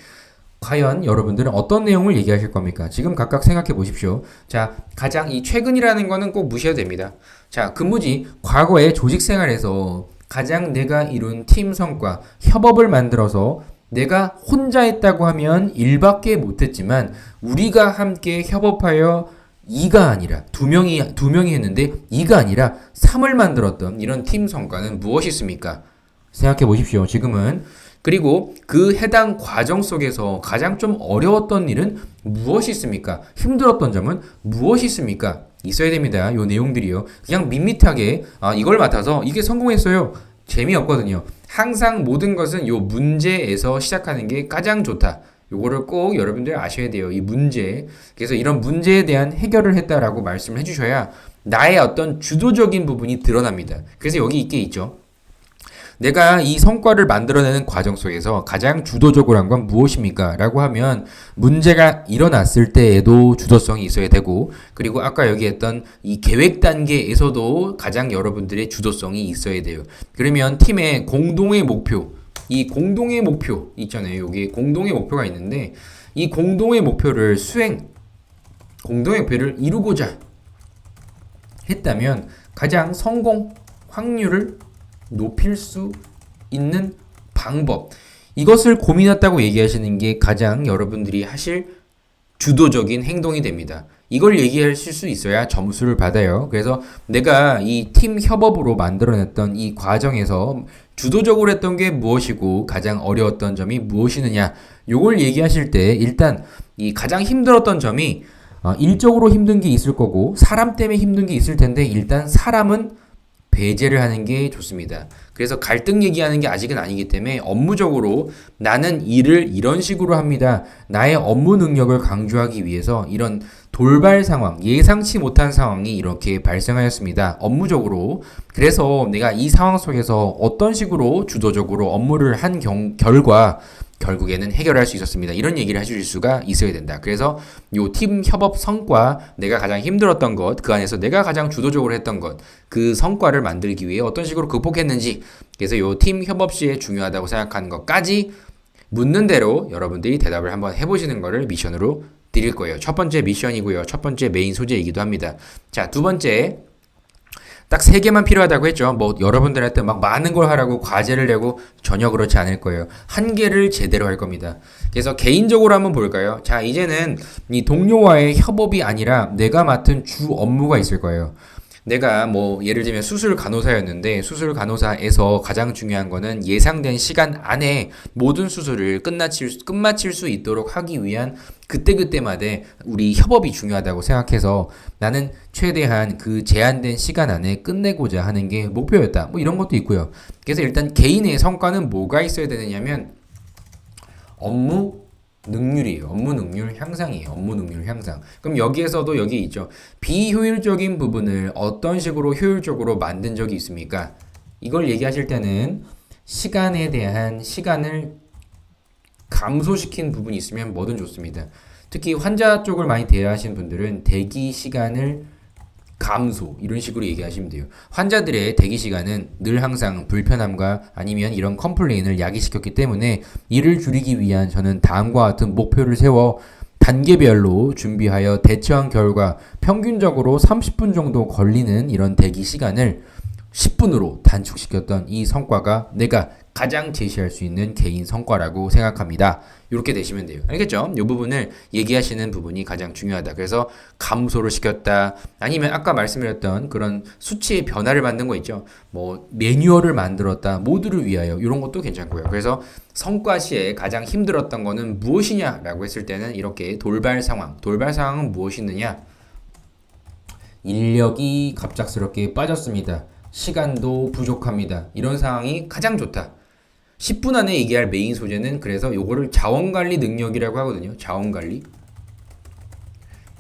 과연 여러분들은 어떤 내용을 얘기하실 겁니까? 지금 각각 생각해 보십시오. 자, 가장 이 최근이라는 거는 꼭 무시해도 됩니다. 자, 근무지 과거의 조직 생활에서 가장 내가 이룬 팀 성과, 협업을 만들어서 내가 혼자 했다고 하면 일밖에 못했지만 우리가 함께 협업하여 2가 아니라 두 명이 했는데 2가 아니라 3을 만들었던 이런 팀 성과는 무엇이 있습니까? 생각해 보십시오. 지금은. 그리고 그 해당 과정 속에서 가장 좀 어려웠던 일은 무엇이 있습니까? 힘들었던 점은 무엇이 있습니까? 있어야 됩니다. 요 내용들이요. 그냥 밋밋하게 이걸 맡아서 이게 성공했어요. 재미없거든요. 항상 모든 것은 요 문제에서 시작하는 게 가장 좋다. 요거를 꼭 여러분들 아셔야 돼요. 이 문제. 그래서 이런 문제에 대한 해결을 했다라고 말씀을 해주셔야 나의 어떤 주도적인 부분이 드러납니다. 그래서 여기 있게 있죠. 내가 이 성과를 만들어내는 과정 속에서 가장 주도적으로 한 건 무엇입니까? 라고 하면 문제가 일어났을 때에도 주도성이 있어야 되고 그리고 아까 여기 했던 이 계획 단계에서도 가장 여러분들의 주도성이 있어야 돼요. 그러면 팀의 공동의 목표, 이 공동의 목표 있잖아요. 여기 공동의 목표가 있는데 이 공동의 목표를 공동의 목표를 이루고자 했다면 가장 성공 확률을 높일 수 있는 방법, 이것을 고민했다고 얘기하시는 게 가장 여러분들이 하실 주도적인 행동이 됩니다. 이걸 얘기하실 수 있어야 점수를 받아요. 그래서 내가 이 팀 협업으로 만들어냈던 이 과정에서 주도적으로 했던 게 무엇이고 가장 어려웠던 점이 무엇이느냐, 요걸 얘기하실 때 일단 이 가장 힘들었던 점이 일적으로 힘든 게 있을 거고 사람 때문에 힘든 게 있을 텐데 일단 사람은 배제를 하는 게 좋습니다. 그래서 갈등 얘기하는 게 아직은 아니기 때문에 업무적으로 나는 일을 이런 식으로 합니다. 나의 업무 능력을 강조하기 위해서 이런 돌발 상황, 예상치 못한 상황이 이렇게 발생하였습니다. 업무적으로. 그래서 내가 이 상황 속에서 어떤 식으로 주도적으로 업무를 한 결과 결국에는 해결할 수 있었습니다. 이런 얘기를 해주실 수가 있어야 된다. 그래서 요 팀 협업 성과, 내가 가장 힘들었던 것, 그 안에서 내가 가장 주도적으로 했던 것, 그 성과를 만들기 위해 어떤 식으로 극복했는지, 그래서 요 팀 협업 시에 중요하다고 생각하는 것까지 묻는 대로 여러분들이 대답을 한번 해보시는 거를 미션으로 드릴 거예요. 첫 번째 미션이고요. 첫 번째 메인 소재이기도 합니다. 자, 두 번째. 딱 3개만 필요하다고 했죠. 뭐 여러분들한테 막 많은 걸 하라고 과제를 내고 전혀 그렇지 않을 거예요. 1개를 제대로 할 겁니다. 그래서 개인적으로 한번 볼까요? 자, 이제는 이 동료와의 협업이 아니라 내가 맡은 주 업무가 있을 거예요. 내가 뭐 예를 들면 수술 간호사였는데 수술 간호사에서 가장 중요한 거는 예상된 시간 안에 모든 수술을 끝마칠 수 있도록 하기 위한 그때그때마다 우리 협업이 중요하다고 생각해서 나는 최대한 그 제한된 시간 안에 끝내고자 하는 게 목표였다. 뭐 이런 것도 있고요. 그래서 일단 개인의 성과는 뭐가 있어야 되느냐면 업무 능률이에요. 업무 능률 향상이에요. 업무 능률 향상. 그럼 여기에서도 여기 있죠. 비효율적인 부분을 어떤 식으로 효율적으로 만든 적이 있습니까? 이걸 얘기하실 때는 시간에 대한 시간을 감소시킨 부분이 있으면 뭐든 좋습니다. 특히 환자 쪽을 많이 대하시는 분들은 대기 시간을 감소 이런 식으로 얘기하시면 돼요. 환자들의 대기 시간은 늘 항상 불편함과 아니면 이런 컴플레인을 야기시켰기 때문에 이를 줄이기 위한 저는 다음과 같은 목표를 세워 단계별로 준비하여 대처한 결과 평균적으로 30분 정도 걸리는 이런 대기 시간을 10분으로 단축시켰던 이 성과가 내가 가장 제시할 수 있는 개인 성과라고 생각합니다. 이렇게 되시면 돼요. 알겠죠? 이 부분을 얘기하시는 부분이 가장 중요하다. 그래서 감소를 시켰다. 아니면 아까 말씀드렸던 그런 수치의 변화를 만든 거 있죠. 뭐 매뉴얼을 만들었다. 모두를 위하여 이런 것도 괜찮고요. 그래서 성과 시에 가장 힘들었던 거는 무엇이냐라고 했을 때는 이렇게 돌발 상황은 무엇이느냐? 인력이 갑작스럽게 빠졌습니다. 시간도 부족합니다. 이런 상황이 가장 좋다. 10분 안에 얘기할 메인 소재는 그래서 요거를 자원관리 능력이라고 하거든요. 자원관리.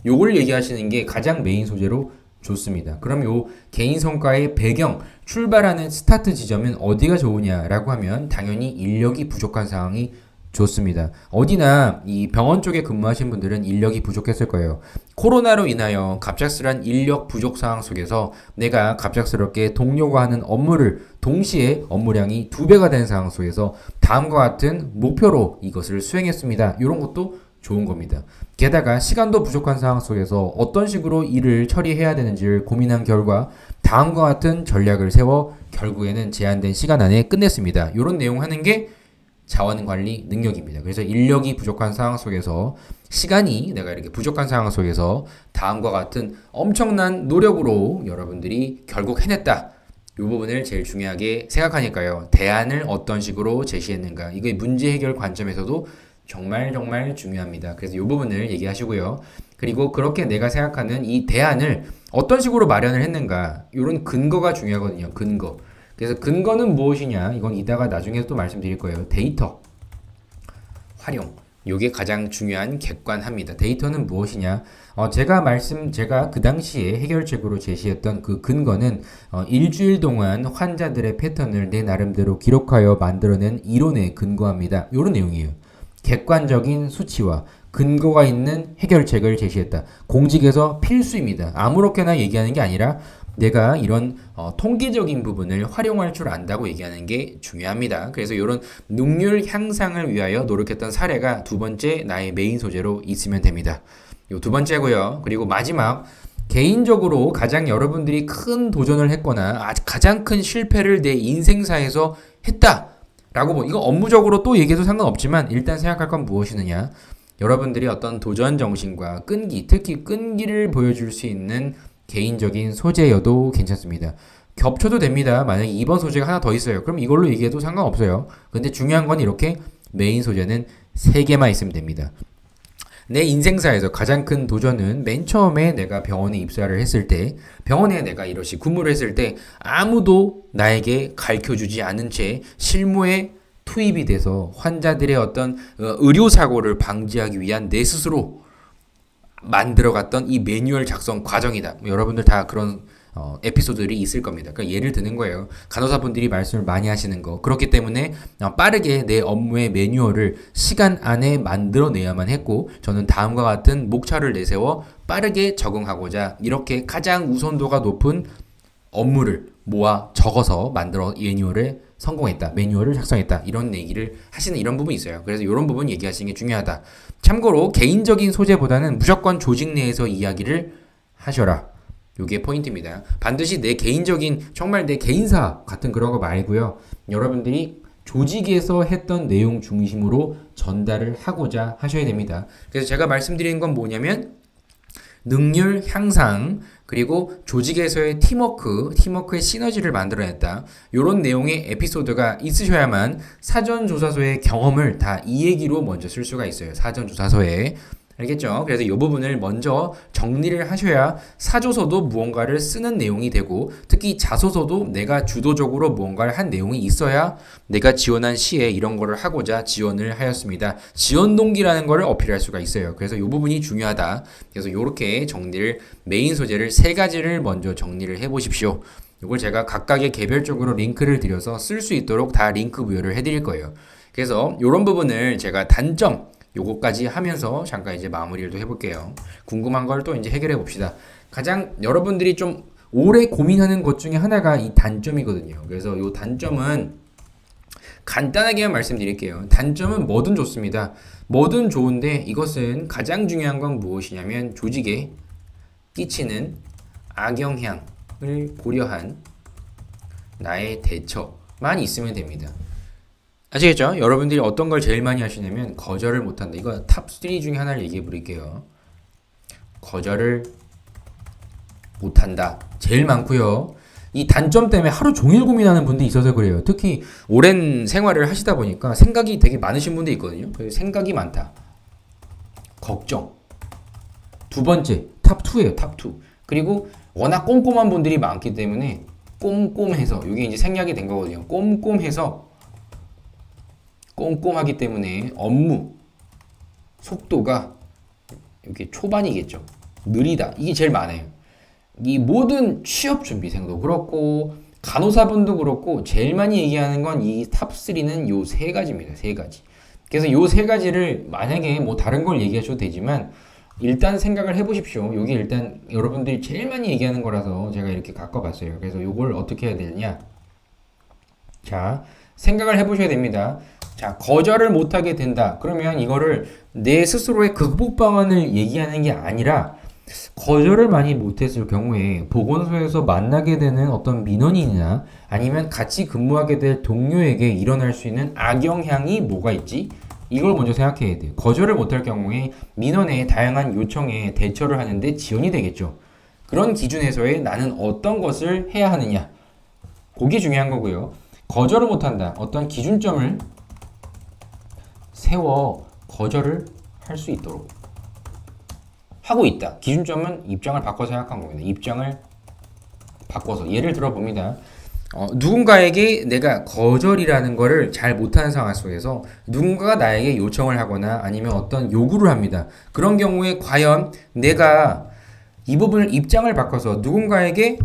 요걸 얘기하시는 게 가장 메인 소재로 좋습니다. 그럼 요 개인 성과의 배경, 출발하는 스타트 지점은 어디가 좋으냐라고 하면 당연히 인력이 부족한 상황이 좋습니다. 어디나 이 병원 쪽에 근무하신 분들은 인력이 부족했을 거예요. 코로나로 인하여 갑작스런 인력 부족 상황 속에서 내가 갑작스럽게 동료가 하는 업무를 동시에 업무량이 2배가 된 상황 속에서 다음과 같은 목표로 이것을 수행했습니다. 이런 것도 좋은 겁니다. 게다가 시간도 부족한 상황 속에서 어떤 식으로 일을 처리해야 되는지를 고민한 결과 다음과 같은 전략을 세워 결국에는 제한된 시간 안에 끝냈습니다. 이런 내용 하는 게 자원관리 능력입니다. 그래서 인력이 부족한 상황 속에서 시간이 내가 이렇게 부족한 상황 속에서 다음과 같은 엄청난 노력으로 여러분들이 결국 해냈다. 이 부분을 제일 중요하게 생각하니까요. 대안을 어떤 식으로 제시했는가. 이게 문제 해결 관점에서도 정말 중요합니다. 그래서 이 부분을 얘기하시고요. 그리고 그렇게 내가 생각하는 이 대안을 어떤 식으로 마련을 했는가. 이런 근거가 중요하거든요. 근거. 그래서 근거는 무엇이냐? 이건 이따가 나중에 또 말씀드릴 거예요. 데이터 활용. 이게 가장 중요한 객관합니다. 데이터는 무엇이냐? 제가 그 당시에 해결책으로 제시했던 그 근거는 일주일 동안 환자들의 패턴을 내 나름대로 기록하여 만들어낸 이론에 근거합니다. 이런 내용이에요. 객관적인 수치와 근거가 있는 해결책을 제시했다. 공직에서 필수입니다. 아무렇게나 얘기하는 게 아니라 내가 이런 통계적인 부분을 활용할 줄 안다고 얘기하는 게 중요합니다. 그래서 이런 능률 향상을 위하여 노력했던 사례가 두 번째 나의 메인 소재로 있으면 됩니다. 요 두 번째고요. 그리고 마지막 개인적으로 가장 여러분들이 큰 도전을 했거나 가장 큰 실패를 내 인생사에서 했다. 라고 이거 업무적으로 또 얘기해도 상관없지만 일단 생각할 건 무엇이느냐. 여러분들이 어떤 도전 정신과 끈기, 특히 끈기를 보여줄 수 있는 개인적인 소재여도 괜찮습니다. 겹쳐도 됩니다. 만약에 2번 소재가 하나 더 있어요. 그럼 이걸로 얘기해도 상관없어요. 근데 중요한 건 이렇게 메인 소재는 3개만 있으면 됩니다. 내 인생사에서 가장 큰 도전은 맨 처음에 내가 병원에 입사를 했을 때, 병원에 내가 이렇게 근무를 했을 때 아무도 나에게 가르쳐주지 않은 채 실무에 투입이 돼서 환자들의 어떤 의료사고를 방지하기 위한 내 스스로 만들어갔던 이 매뉴얼 작성 과정이다. 여러분들 다 그런 에피소드들이 있을 겁니다. 그러니까 예를 드는 거예요. 간호사분들이 말씀을 많이 하시는 거. 그렇기 때문에 빠르게 내 업무의 매뉴얼을 시간 안에 만들어내야만 했고 저는 다음과 같은 목차를 내세워 빠르게 적응하고자 이렇게 가장 우선도가 높은 업무를 모아 적어서 만들어 매뉴얼을 성공했다. 매뉴얼을 작성했다. 이런 얘기를 하시는 이런 부분이 있어요. 그래서 이런 부분 얘기하시는 게 중요하다. 참고로 개인적인 소재보다는 무조건 조직 내에서 이야기를 하셔라. 요게 포인트입니다. 반드시 내 개인적인 정말 내 개인사 같은 그런 거 말고요. 여러분들이 조직에서 했던 내용 중심으로 전달을 하고자 하셔야 됩니다. 그래서 제가 말씀드리는 건 뭐냐면 능률 향상 그리고 조직에서의 팀워크의 시너지를 만들어냈다. 이런 내용의 에피소드가 있으셔야만 사전조사서의 경험을 다 이 얘기로 먼저 쓸 수가 있어요. 사전조사서에. 알겠죠? 그래서 이 부분을 먼저 정리를 하셔야 사조서도 무언가를 쓰는 내용이 되고 특히 자소서도 내가 주도적으로 무언가를 한 내용이 있어야 내가 지원한 시에 이런 거를 하고자 지원을 하였습니다. 지원 동기라는 거를 어필할 수가 있어요. 그래서 이 부분이 중요하다. 그래서 이렇게 정리를 메인 소재를 3가지를 먼저 정리를 해보십시오. 이걸 제가 각각의 개별적으로 링크를 드려서 쓸 수 있도록 다 링크 부여를 해드릴 거예요. 그래서 이런 부분을 제가 단점 요거까지 하면서 잠깐 이제 마무리를 또 해볼게요. 궁금한 걸 또 이제 해결해 봅시다. 가장 여러분들이 좀 오래 고민하는 것 중에 하나가 이 단점이거든요. 그래서 이 단점은 간단하게만 말씀드릴게요. 단점은 뭐든 좋습니다. 뭐든 좋은데 이것은 가장 중요한 건 무엇이냐면 조직에 끼치는 악영향을 고려한 나의 대처만 있으면 됩니다. 아시겠죠? 여러분들이 어떤 걸 제일 많이 하시냐면 거절을 못한다. 이거 탑 3 중에 하나를 얘기해 버릴게요. 거절을 못한다. 제일 많고요. 이 단점 때문에 하루 종일 고민하는 분도 있어서 그래요. 특히 오랜 생활을 하시다 보니까 생각이 되게 많으신 분도 있거든요. 그래서 생각이 많다. 걱정. 두 번째, 탑 2예요. 탑 2. 그리고 워낙 꼼꼼한 분들이 많기 때문에 꼼꼼해서 이게 이제 생략이 된 거거든요. 꼼꼼해서 꼼꼼하기 때문에 업무 속도가 이렇게 초반이겠죠. 느리다. 이게 제일 많아요. 이 모든 취업 준비생도 그렇고 간호사분도 그렇고 제일 많이 얘기하는 건 이 탑 3는 요 세 가지입니다. 세 가지. 그래서 요 세 가지를 만약에 뭐 다른 걸 얘기하셔도 되지만 일단 생각을 해보십시오. 이게 일단 여러분들이 제일 많이 얘기하는 거라서 제가 이렇게 갖고 봤어요. 그래서 요걸 어떻게 해야 되느냐? 자, 생각을 해보셔야 됩니다. 자, 거절을 못하게 된다. 그러면 이거를 내 스스로의 극복 방안을 얘기하는 게 아니라 거절을 많이 못했을 경우에 보건소에서 만나게 되는 어떤 민원인이나 아니면 같이 근무하게 될 동료에게 일어날 수 있는 악영향이 뭐가 있지? 이걸 먼저 생각해야 돼요. 거절을 못할 경우에 민원의 다양한 요청에 대처를 하는데 지연이 되겠죠. 그런 기준에서의 나는 어떤 것을 해야 하느냐? 그게 중요한 거고요. 거절을 못한다. 어떤 기준점을 세워 거절을 할 수 있도록 하고 있다. 기준점은 입장을 바꿔서 생각한 겁니다. 입장을 바꿔서 예를 들어 봅니다. 누군가에게 내가 거절이라는 거를 잘 못하는 상황 속에서 누군가가 나에게 요청을 하거나 아니면 어떤 요구를 합니다. 그런 경우에 과연 내가 이 부분을 입장을 바꿔서 누군가에게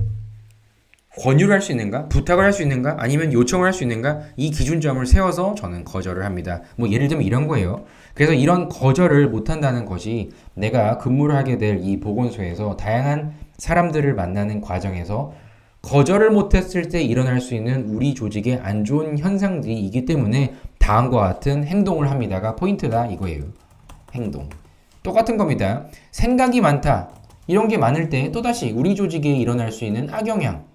권유를 할 수 있는가? 부탁을 할 수 있는가? 아니면 요청을 할 수 있는가? 이 기준점을 세워서 저는 거절을 합니다. 뭐 예를 들면 이런 거예요. 그래서 이런 거절을 못한다는 것이 내가 근무를 하게 될 이 보건소에서 다양한 사람들을 만나는 과정에서 거절을 못했을 때 일어날 수 있는 우리 조직의 안 좋은 현상들이 있기 때문에 다음과 같은 행동을 합니다가 포인트다 이거예요. 행동. 똑같은 겁니다. 생각이 많다. 이런 게 많을 때 또다시 우리 조직에 일어날 수 있는 악영향.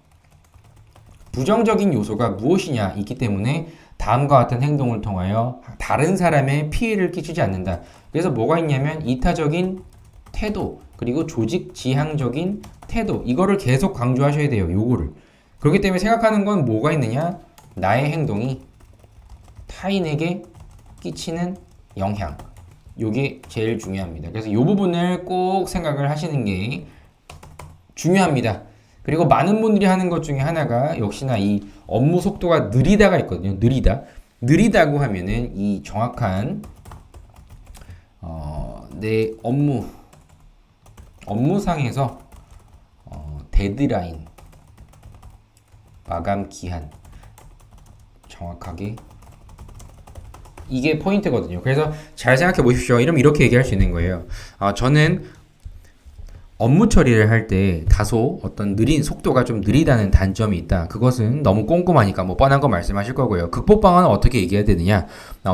부정적인 요소가 무엇이냐 있기 때문에 다음과 같은 행동을 통하여 다른 사람의 피해를 끼치지 않는다. 그래서 뭐가 있냐면 이타적인 태도 그리고 조직 지향적인 태도 이거를 계속 강조하셔야 돼요. 요거를. 그렇기 때문에 생각하는 건 뭐가 있느냐? 나의 행동이 타인에게 끼치는 영향. 요게 제일 중요합니다. 그래서 요 부분을 꼭 생각을 하시는 게 중요합니다. 그리고 많은 분들이 하는 것 중에 하나가 역시나 이 업무 속도가 느리다가 있거든요. 느리다고 하면은 이 정확한 내 업무상에서 데드라인 마감 기한 정확하게 이게 포인트거든요. 그래서 잘 생각해 보십시오. 이러면 이렇게 얘기할 수 있는 거예요. 저는 업무 처리를 할 때 다소 어떤 느린 속도가 좀 느리다는 단점이 있다. 그것은 너무 꼼꼼하니까 뭐 뻔한 거 말씀하실 거고요. 극복 방안은 어떻게 얘기해야 되느냐?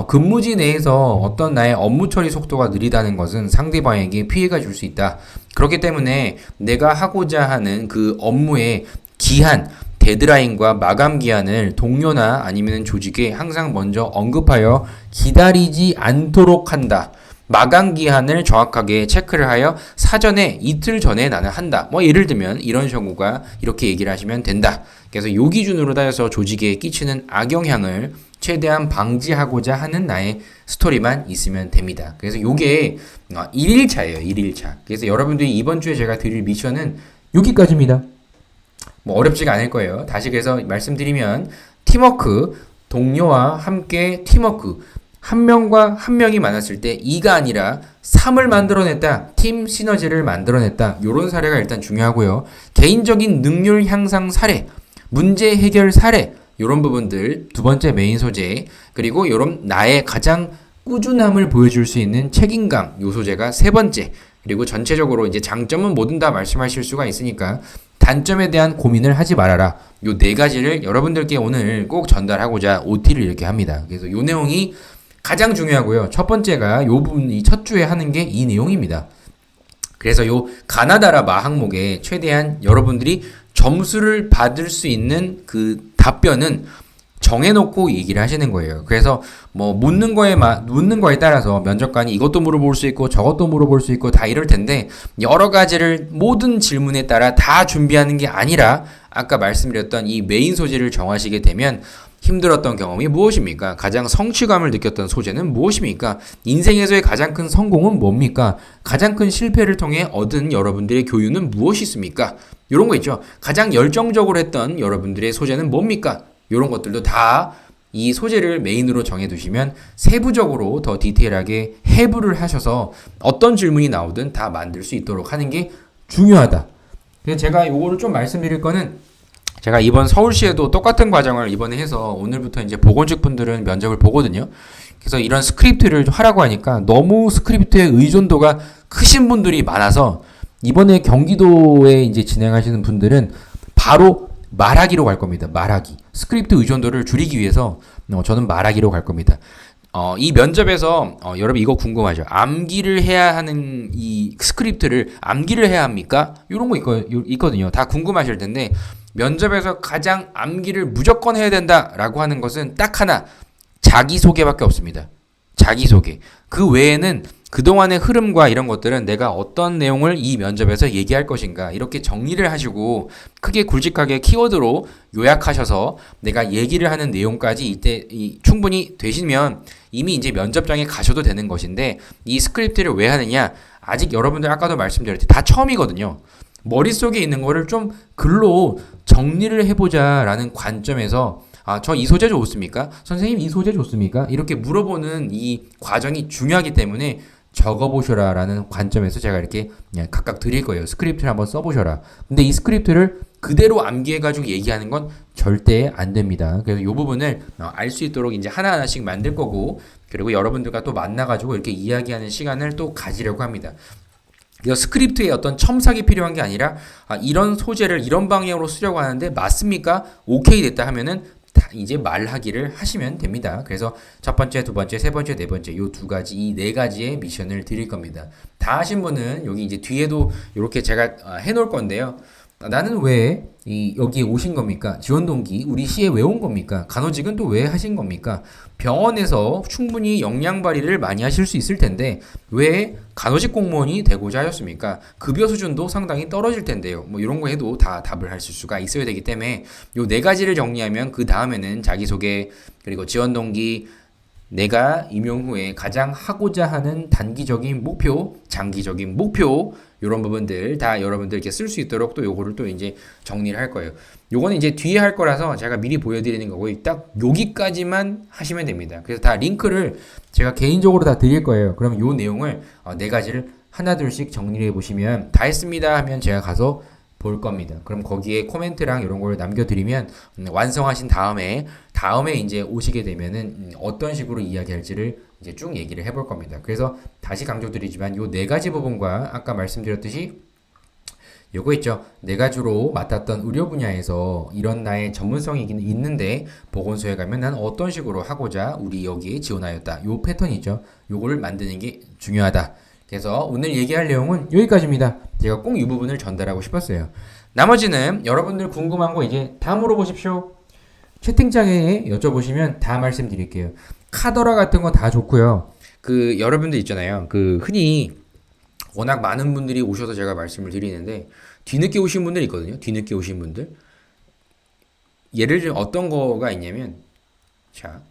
근무지 내에서 어떤 나의 업무 처리 속도가 느리다는 것은 상대방에게 피해가 줄 수 있다. 그렇기 때문에 내가 하고자 하는 그 업무의 기한, 데드라인과 마감 기한을 동료나 아니면 조직에 항상 먼저 언급하여 기다리지 않도록 한다. 마감 기한을 정확하게 체크를 하여 사전에 이틀 전에 나는 한다. 뭐 예를 들면 이런 경우가 이렇게 얘기를 하시면 된다. 그래서 요 기준으로 따져서 조직에 끼치는 악영향을 최대한 방지하고자 하는 나의 스토리만 있으면 됩니다. 그래서 요게 1일차예요. 1일차. 그래서 여러분들이 이번 주에 제가 드릴 미션은 여기까지입니다. 뭐 어렵지가 않을 거예요. 다시 그래서 말씀드리면 팀워크, 동료와 함께 팀워크 한 명과 한 명이 만났을 때 2가 아니라 3을 만들어냈다. 팀 시너지를 만들어냈다. 요런 사례가 일단 중요하고요. 개인적인 능률 향상 사례, 문제 해결 사례 요런 부분들 두 번째 메인 소재 그리고 요런 나의 가장 꾸준함을 보여줄 수 있는 책임감 요 소재가 세 번째 그리고 전체적으로 이제 장점은 뭐든 다 말씀하실 수가 있으니까 단점에 대한 고민을 하지 말아라. 요 네 가지를 여러분들께 오늘 꼭 전달하고자 OT를 이렇게 합니다. 그래서 요 내용이 가장 중요하고요. 첫 번째가 요 부분이 첫 주에 하는 게 이 내용입니다. 그래서 요 가나다라 항목에 최대한 여러분들이 점수를 받을 수 있는 그 답변은 정해놓고 얘기를 하시는 거예요. 그래서 뭐 묻는 거에 따라서 면접관이 이것도 물어볼 수 있고 저것도 물어볼 수 있고 다 이럴 텐데 여러 가지를 모든 질문에 따라 다 준비하는 게 아니라 아까 말씀드렸던 이 메인 소재를 정하시게 되면 힘들었던 경험이 무엇입니까? 가장 성취감을 느꼈던 소재는 무엇입니까? 인생에서의 가장 큰 성공은 뭡니까? 가장 큰 실패를 통해 얻은 여러분들의 교훈은 무엇이 있습니까? 이런 거 있죠. 가장 열정적으로 했던 여러분들의 소재는 뭡니까? 이런 것들도 다 이 소재를 메인으로 정해두시면 세부적으로 더 디테일하게 해부를 하셔서 어떤 질문이 나오든 다 만들 수 있도록 하는 게 중요하다. 그래서 제가 요거를 좀 말씀드릴 거는 제가 이번 서울시에도 똑같은 과정을 이번에 해서 오늘부터 이제 보건직 분들은 면접을 보거든요. 그래서 이런 스크립트를 하라고 하니까 너무 스크립트의 의존도가 크신 분들이 많아서 이번에 경기도에 이제 진행하시는 분들은 바로 말하기로 갈 겁니다. 말하기. 스크립트 의존도를 줄이기 위해서 저는 말하기로 갈 겁니다. 이 면접에서 여러분 이거 궁금하죠? 암기를 해야 하는 이 스크립트를 암기를 해야 합니까? 이런 거 있거든요. 다 궁금하실 텐데 면접에서 가장 암기를 무조건 해야 된다라고 하는 것은 딱 하나, 자기소개밖에 없습니다. 자기소개. 그 외에는 그동안의 흐름과 이런 것들은 내가 어떤 내용을 이 면접에서 얘기할 것인가 이렇게 정리를 하시고 크게 굵직하게 키워드로 요약하셔서 내가 얘기를 하는 내용까지 이때 충분히 되시면 이미 이제 면접장에 가셔도 되는 것인데 이 스크립트를 왜 하느냐? 아직 여러분들 아까도 말씀드렸듯이 다 처음이거든요. 머릿속에 있는 거를 좀 글로 정리를 해보자라는 관점에서 저 이 소재 좋습니까? 선생님 이 소재 좋습니까? 이렇게 물어보는 이 과정이 중요하기 때문에 적어보셔라 라는 관점에서 제가 이렇게 각각 드릴 거예요. 스크립트를 한번 써보셔라. 근데 이 스크립트를 그대로 암기해가지고 얘기하는 건 절대 안 됩니다. 그래서 이 부분을 알 수 있도록 이제 하나하나씩 만들 거고, 그리고 여러분들과 또 만나가지고 이렇게 이야기하는 시간을 또 가지려고 합니다. 그래서 스크립트에 어떤 첨삭이 필요한 게 아니라 이런 소재를 이런 방향으로 쓰려고 하는데 맞습니까? 오케이 됐다 하면은 이제 말하기를 하시면 됩니다. 그래서 첫 번째, 두 번째, 세 번째, 네 번째 요 두 가지, 이 네 가지의 미션을 드릴 겁니다. 다 하신 분은 여기 이제 뒤에도 이렇게 제가 해놓을 건데요. 나는 왜 여기에 오신 겁니까? 지원 동기 우리 시에 왜 온 겁니까? 간호직은 또 왜 하신 겁니까? 병원에서 충분히 역량 발휘를 많이 하실 수 있을 텐데 왜 간호직 공무원이 되고자 하셨습니까? 급여 수준도 상당히 떨어질 텐데요. 뭐 이런 거 해도 다 답을 하실 수가 있어야 되기 때문에 요 네 가지를 정리하면 그 다음에는 자기소개 그리고 지원 동기 내가 임용 후에 가장 하고자 하는 단기적인 목표, 장기적인 목표 이런 부분들 다 여러분들께 쓸 수 있도록 또 요거를 또 이제 정리를 할 거예요. 요거는 이제 뒤에 할 거라서 제가 미리 보여드리는 거고 딱 여기까지만 하시면 됩니다. 그래서 다 링크를 제가 개인적으로 다 드릴 거예요. 그럼 요 내용을 네 가지를 하나 둘씩 정리를 해보시면 다 했습니다 하면 제가 가서 볼 겁니다. 그럼 거기에 코멘트랑 이런 걸 남겨드리면 완성하신 다음에 이제 오시게 되면은 어떤 식으로 이야기할지를 이제 쭉 얘기를 해볼 겁니다. 그래서 다시 강조드리지만 요 네 가지 부분과 아까 말씀드렸듯이 요거 있죠. 내가 주로 맡았던 의료 분야에서 이런 나의 전문성이 있는데 보건소에 가면 난 어떤 식으로 하고자 우리 여기에 지원하였다. 요 패턴이 있죠. 요거를 만드는 게 중요하다. 그래서 오늘 얘기할 내용은 여기까지입니다. 제가 꼭 이 부분을 전달하고 싶었어요. 나머지는 여러분들 궁금한 거 이제 다 물어보십시오. 채팅창에 여쭤보시면 다 말씀드릴게요. 카더라 같은 거 다 좋고요. 그 여러분들 있잖아요. 그 흔히 워낙 많은 분들이 오셔서 제가 말씀을 드리는데 뒤늦게 오신 분들 있거든요. 뒤늦게 오신 분들. 예를 들면 어떤 거가 있냐면 자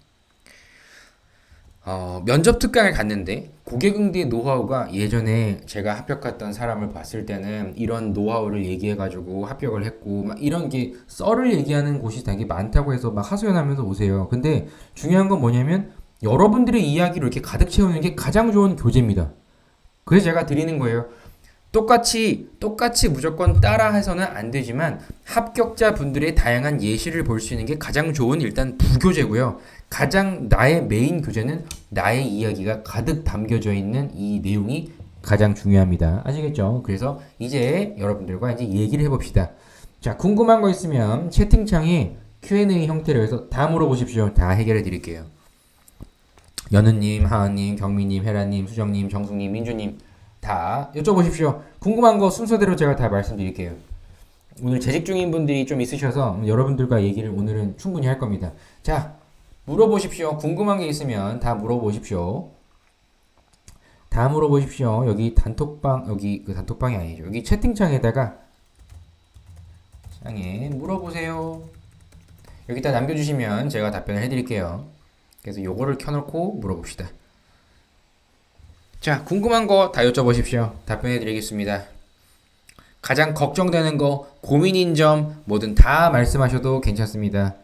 면접 특강을 갔는데 고객응대 노하우가 예전에 제가 합격했던 사람을 봤을 때는 이런 노하우를 얘기해가지고 합격을 했고 막 이런 게 썰을 얘기하는 곳이 되게 많다고 해서 막 하소연하면서 오세요. 근데 중요한 건 뭐냐면 여러분들의 이야기를 이렇게 가득 채우는 게 가장 좋은 교재입니다. 그래서 제가 드리는 거예요. 똑같이 무조건 따라해서는 안 되지만 합격자 분들의 다양한 예시를 볼 수 있는 게 가장 좋은 일단 부교재고요. 가장 나의 메인 교재는 나의 이야기가 가득 담겨져 있는 이 내용이 가장 중요합니다. 아시겠죠? 그래서 이제 여러분들과 이제 얘기를 해봅시다. 자, 궁금한 거 있으면 채팅창에 Q&A 형태로 해서 다 물어보십시오. 다 해결해 드릴게요. 연우님, 하은님, 경미님, 혜라님, 수정님, 정숙님, 민주님 다 여쭤보십시오. 궁금한 거 순서대로 제가 다 말씀드릴게요. 오늘 재직 중인 분들이 좀 있으셔서 여러분들과 얘기를 오늘은 충분히 할 겁니다. 자, 물어보십시오. 궁금한 게 있으면 다 물어보십시오. 다 물어보십시오. 여기 단톡방, 여기 그 단톡방이 아니죠. 여기 채팅창에다가 창에 물어보세요. 여기다 남겨주시면 제가 답변을 해드릴게요. 그래서 요거를 켜놓고 물어봅시다. 자, 궁금한 거 다 여쭤보십시오. 답변해드리겠습니다. 가장 걱정되는 거, 고민인 점, 뭐든 다 말씀하셔도 괜찮습니다.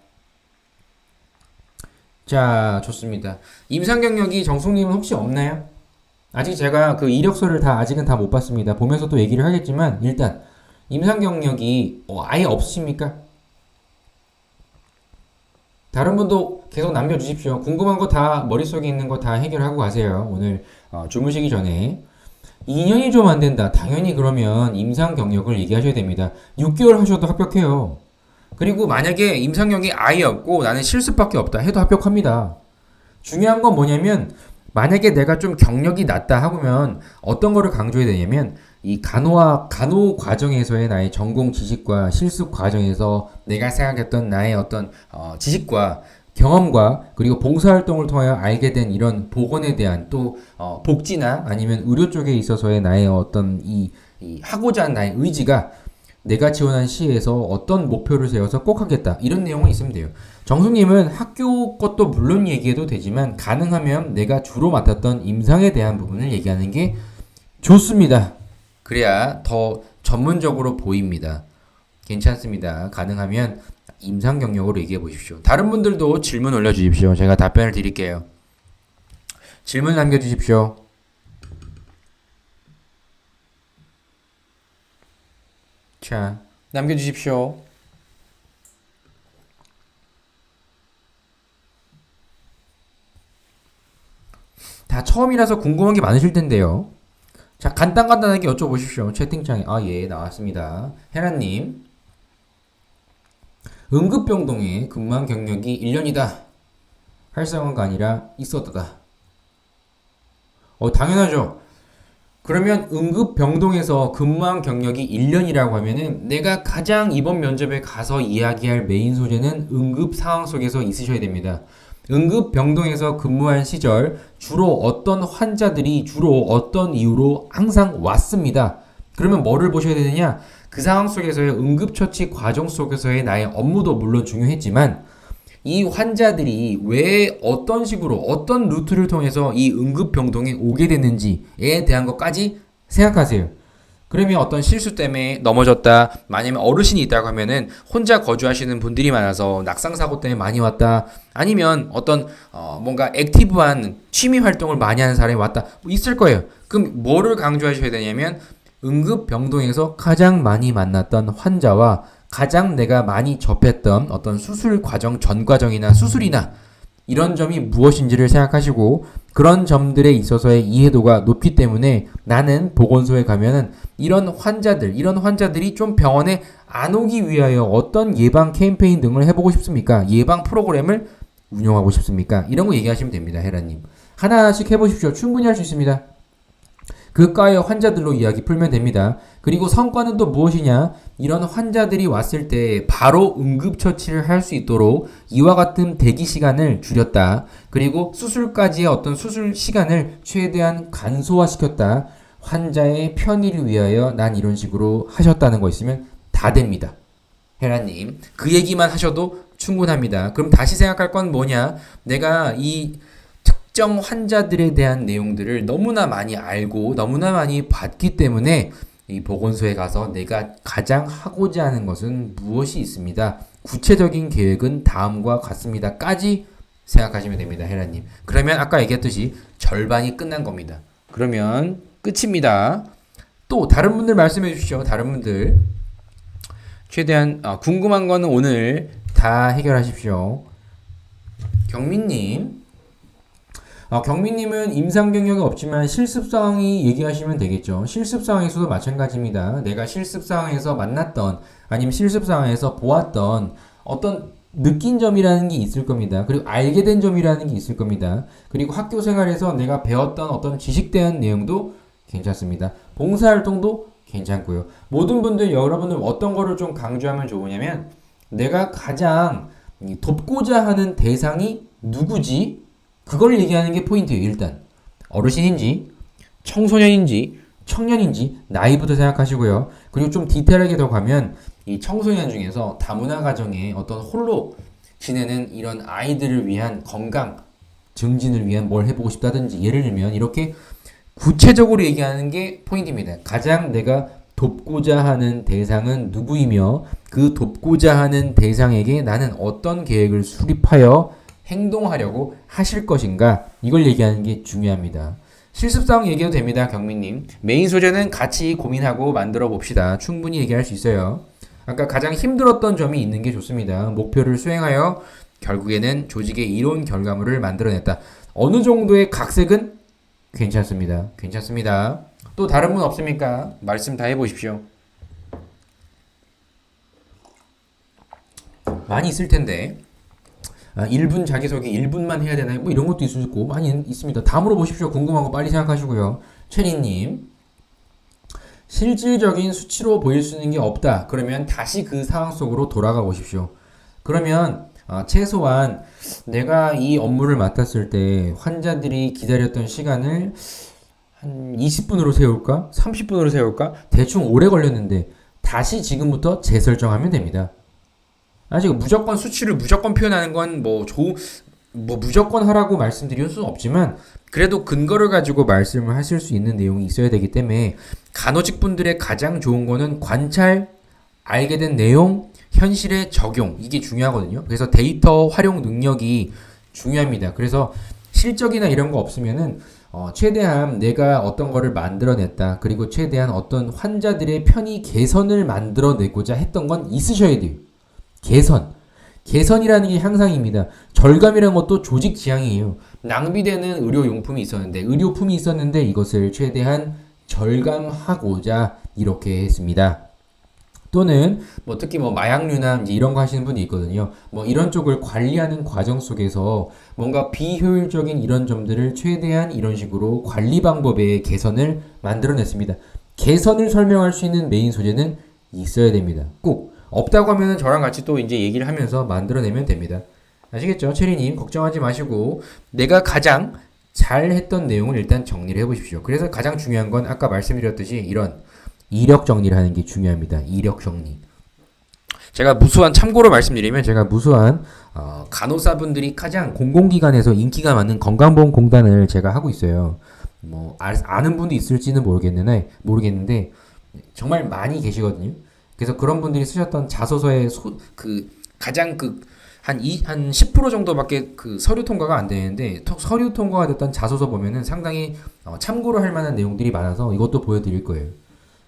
자, 좋습니다. 임상 경력이 정숙님은 혹시 없나요? 아직 제가 그 이력서를 아직은 다 못 봤습니다. 보면서 또 얘기를 하겠지만, 일단, 임상 경력이 아예 없으십니까? 다른 분도 계속 남겨주십시오. 궁금한 거 다, 머릿속에 있는 거 다 해결하고 가세요. 오늘, 주무시기 전에. 2년이 좀 안 된다. 당연히 그러면 임상 경력을 얘기하셔야 됩니다. 6개월 하셔도 합격해요. 그리고 만약에 임상 경력이 아예 없고 나는 실습밖에 없다 해도 합격합니다. 중요한 건 뭐냐면 만약에 내가 좀 경력이 낮다 하면 어떤 거를 강조해야 되냐면 이 간호 과정에서의 나의 전공 지식과 실습 과정에서 내가 생각했던 나의 어떤 지식과 경험과 그리고 봉사활동을 통하여 알게 된 이런 보건에 대한 또 복지나 아니면 의료 쪽에 있어서의 나의 어떤 이 하고자 하는 나의 의지가 내가 지원한 시에서 어떤 목표를 세워서 꼭 하겠다 이런 내용이 있으면 돼요. 정수님은 학교 것도 물론 얘기해도 되지만 가능하면 내가 주로 맡았던 임상에 대한 부분을 얘기하는 게 좋습니다. 그래야 더 전문적으로 보입니다. 괜찮습니다. 가능하면 임상 경력으로 얘기해 보십시오. 다른 분들도 질문 올려주십시오. 제가 답변을 드릴게요. 질문 남겨주십시오. 자, 남겨주십시오. 다 처음이라서 궁금한 게 많으실 텐데요. 자, 간단하게 여쭤보십시오. 채팅창에. 예, 나왔습니다. 헤라님. 응급병동에 근무한 경력이 1년이다. 활성화가 아니라 있었다. 당연하죠. 그러면 응급병동에서 근무한 경력이 1년이라고 하면은 내가 가장 이번 면접에 가서 이야기할 메인 소재는 응급 상황 속에서 있으셔야 됩니다. 응급병동에서 근무한 시절 주로 어떤 환자들이 주로 어떤 이유로 항상 왔습니다. 그러면 뭐를 보셔야 되느냐? 그 상황 속에서의 응급처치 과정 속에서의 나의 업무도 물론 중요했지만 이 환자들이 왜 어떤 식으로 어떤 루트를 통해서 이 응급병동에 오게 됐는지에 대한 것까지 생각하세요. 그러면 어떤 실수 때문에 넘어졌다, 아니면 어르신이 있다고 하면은 혼자 거주하시는 분들이 많아서 낙상사고 때문에 많이 왔다, 아니면 어떤 뭔가 액티브한 취미 활동을 많이 하는 사람이 왔다, 있을 거예요. 그럼 뭐를 강조하셔야 되냐면 응급병동에서 가장 많이 만났던 환자와 가장 내가 많이 접했던 어떤 수술 과정 전 과정이나 수술이나 이런 점이 무엇인지를 생각하시고 그런 점들에 있어서의 이해도가 높기 때문에 나는 보건소에 가면은 이런 환자들이 좀 병원에 안 오기 위하여 어떤 예방 캠페인 등을 해보고 싶습니까? 예방 프로그램을 운영하고 싶습니까? 이런 거 얘기하시면 됩니다. 헤라님. 하나씩 해보십시오. 충분히 할 수 있습니다. 그 과의 환자들로 이야기 풀면 됩니다. 그리고 성과는 또 무엇이냐? 이런 환자들이 왔을 때 바로 응급처치를 할 수 있도록 이와 같은 대기 시간을 줄였다. 그리고 수술까지의 어떤 수술 시간을 최대한 간소화시켰다. 환자의 편의를 위하여 난 이런 식으로 하셨다는 거 있으면 다 됩니다. 헤라님, 그 얘기만 하셔도 충분합니다. 그럼 다시 생각할 건 뭐냐? 내가 이 특정 환자들에 대한 내용들을 너무나 많이 알고 너무나 많이 봤기 때문에 이 보건소에 가서 내가 가장 하고자 하는 것은 무엇이 있습니다. 구체적인 계획은 다음과 같습니다. 까지 생각하시면 됩니다. 헤라님. 그러면 아까 얘기했듯이 절반이 끝난 겁니다. 그러면 끝입니다. 또 다른 분들 말씀해 주시죠. 다른 분들. 최대한 궁금한 거는 오늘 다 해결하십시오. 경민님. 경민님은 임상 경력이 없지만 실습 상황이 얘기하시면 되겠죠. 실습 상황에서도 마찬가지입니다. 내가 실습 상황에서 만났던 아니면 실습 상황에서 보았던 어떤 느낀 점이라는 게 있을 겁니다. 그리고 알게 된 점이라는 게 있을 겁니다. 그리고 학교 생활에서 내가 배웠던 어떤 지식에 대한 내용도 괜찮습니다. 봉사활동도 괜찮고요. 모든 분들, 여러분들 어떤 거를 좀 강조하면 좋으냐면 내가 가장 돕고자 하는 대상이 누구지? 그걸 얘기하는 게 포인트예요. 일단 어르신인지 청소년인지 청년인지 나이부터 생각하시고요. 그리고 좀 디테일하게 더 가면 이 청소년 중에서 다문화 가정에 어떤 홀로 지내는 이런 아이들을 위한 건강 증진을 위한 뭘 해보고 싶다든지, 예를 들면 이렇게 구체적으로 얘기하는 게 포인트입니다. 가장 내가 돕고자 하는 대상은 누구이며 그 돕고자 하는 대상에게 나는 어떤 계획을 수립하여 행동하려고 하실 것인가, 이걸 얘기하는 게 중요합니다. 실습사항 얘기해도 됩니다. 경민님. 메인 소재는 같이 고민하고 만들어 봅시다. 충분히 얘기할 수 있어요. 아까 가장 힘들었던 점이 있는 게 좋습니다. 목표를 수행하여 결국에는 조직의 이론 결과물을 만들어냈다. 어느 정도의 각색은 괜찮습니다. 괜찮습니다. 또 다른 분 없습니까? 말씀 다 해보십시오. 많이 있을 텐데. 1분 자기소개 1분만 해야 되나요? 뭐 이런 것도 있을 수 있고 많이 있습니다. 다 물어보십시오. 궁금한 거 빨리 생각하시고요. 체리님, 실질적인 수치로 보일 수 있는 게 없다. 그러면 다시 그 상황 속으로 돌아가 보십시오. 그러면 최소한 내가 이 업무를 맡았을 때 환자들이 기다렸던 시간을 한 20분으로 세울까? 30분으로 세울까? 대충 오래 걸렸는데 다시 지금부터 재설정하면 됩니다. 아직 무조건 수치를 무조건 표현하는 건 뭐 무조건 하라고 말씀드릴 수는 없지만 그래도 근거를 가지고 말씀을 하실 수 있는 내용이 있어야 되기 때문에 간호직 분들의 가장 좋은 거는 관찰, 알게 된 내용, 현실의 적용, 이게 중요하거든요. 그래서 데이터 활용 능력이 중요합니다. 그래서 실적이나 이런 거 없으면은 최대한 내가 어떤 거를 만들어냈다, 그리고 최대한 어떤 환자들의 편의 개선을 만들어내고자 했던 건 있으셔야 돼요. 개선이라는 게 향상입니다. 절감이라는 것도 조직 지향이에요. 낭비되는 의료용품이 있었는데 이것을 최대한 절감하고자 이렇게 했습니다. 또는 특히 마약류나 이제 이런 거 하시는 분이 있거든요. 이런 쪽을 관리하는 과정 속에서 뭔가 비효율적인 이런 점들을 최대한 이런 식으로 관리 방법의 개선을 만들어냈습니다. 개선을 설명할 수 있는 메인 소재는 있어야 됩니다. 꼭 없다고 하면은 저랑 같이 또 이제 얘기를 하면서 만들어내면 됩니다. 아시겠죠? 체리님, 걱정하지 마시고 내가 가장 잘했던 내용을 일단 정리를 해보십시오. 그래서 가장 중요한 건 아까 말씀드렸듯이 이런 이력 정리를 하는 게 중요합니다. 이력 정리. 제가 무수한 참고로 말씀드리면 제가 무수한 간호사분들이 가장 공공기관에서 인기가 많은 건강보험공단을 제가 하고 있어요. 아는 분도 있을지는 모르겠는데 정말 많이 계시거든요. 그래서 그런 분들이 쓰셨던 자소서의 가장 한 10% 정도밖에 서류 통과가 안 되는데 서류 통과가 됐던 자소서 보면은 상당히 참고로 할 만한 내용들이 많아서 이것도 보여드릴 거예요.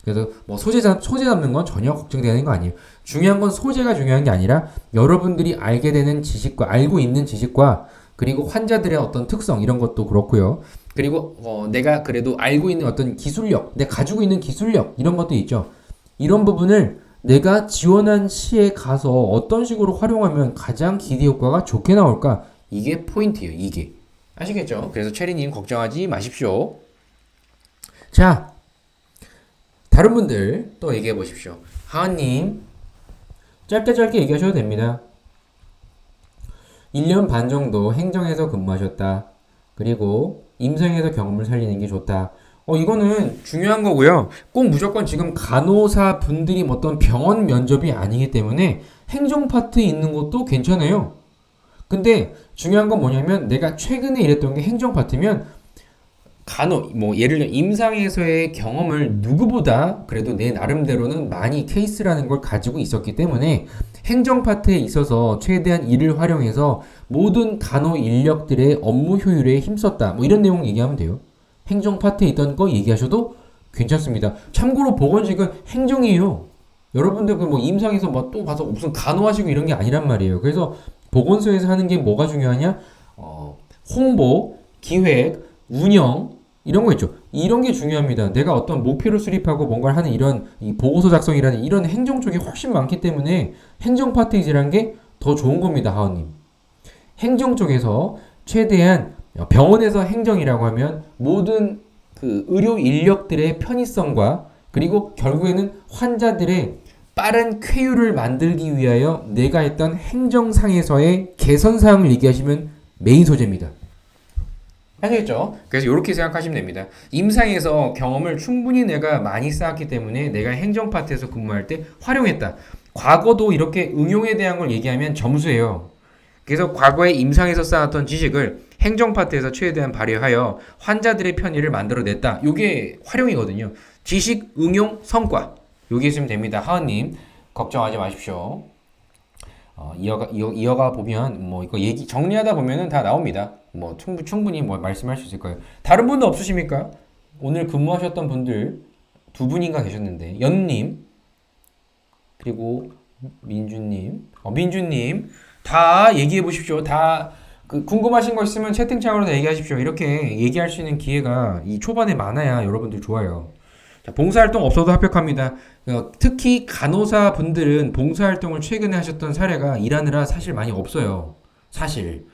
그래서 소재 잡는 건 전혀 걱정되는 거 아니에요. 중요한 건 소재가 중요한 게 아니라 여러분들이 알게 되는 지식과 알고 있는 지식과 그리고 환자들의 어떤 특성 이런 것도 그렇고요. 그리고 내가 그래도 알고 있는 어떤 기술력, 내가 가지고 있는 기술력 이런 것도 있죠. 이런 부분을 내가 지원한 시에 가서 어떤 식으로 활용하면 가장 기대 효과가 좋게 나올까? 이게 포인트예요. 이게. 아시겠죠? 그래서 체리님 걱정하지 마십시오. 자, 다른 분들 또 얘기해 보십시오. 하은님, 짧게 얘기하셔도 됩니다. 1년 반 정도 행정에서 근무하셨다. 그리고 임상에서 경험을 살리는 게 좋다. 이거는 중요한 거고요. 꼭 무조건 지금 간호사 분들이 어떤 병원 면접이 아니기 때문에 행정 파트에 있는 것도 괜찮아요. 근데 중요한 건 뭐냐면 내가 최근에 일했던 게 행정 파트면 예를 들어 임상에서의 경험을 누구보다 그래도 내 나름대로는 많이 케이스라는 걸 가지고 있었기 때문에 행정 파트에 있어서 최대한 이를 활용해서 모든 간호 인력들의 업무 효율에 힘썼다. 이런 내용 얘기하면 돼요. 행정 파트에 있던 거 얘기하셔도 괜찮습니다. 참고로 보건직은 행정이에요. 여러분들 임상에서 또 가서 무슨 간호하시고 이런 게 아니란 말이에요. 그래서 보건소에서 하는 게 뭐가 중요하냐? 홍보, 기획, 운영 이런 거 있죠. 이런 게 중요합니다. 내가 어떤 목표를 수립하고 뭔가를 하는 이런 보고서 작성이라는 이런 행정 쪽이 훨씬 많기 때문에 행정 파트 이지라는 게 더 좋은 겁니다, 하은님. 행정 쪽에서 최대한 병원에서 행정이라고 하면 모든 의료 인력들의 편의성과 그리고 결국에는 환자들의 빠른 쾌유를 만들기 위하여 내가 했던 행정상에서의 개선사항을 얘기하시면 메인 소재입니다. 아시겠죠? 그래서 이렇게 생각하시면 됩니다. 임상에서 경험을 충분히 내가 많이 쌓았기 때문에 내가 행정 파트에서 근무할 때 활용했다. 과거도 이렇게 응용에 대한 걸 얘기하면 점수예요. 그래서 과거에 임상에서 쌓았던 지식을 행정 파트에서 최대한 발휘하여 환자들의 편의를 만들어냈다. 이게 활용이거든요. 지식, 응용, 성과. 여기 있으면 됩니다. 하은님, 걱정하지 마십시오. 이어가 보면 뭐 이거 얘기 정리하다 보면은 다 나옵니다. 뭐 충분히 뭐 말씀할 수 있을 거예요. 다른 분도 없으십니까? 오늘 근무하셨던 분들 두 분인가 계셨는데 연님 그리고 민주님 다 얘기해 보십시오. 다 그 궁금하신 거 있으면 채팅창으로 다 얘기하십시오. 이렇게 얘기할 수 있는 기회가 이 초반에 많아야 여러분들 좋아요. 자, 봉사활동 없어도 합격합니다. 특히 간호사 분들은 봉사활동을 최근에 하셨던 사례가 일하느라 사실 많이 없어요. 사실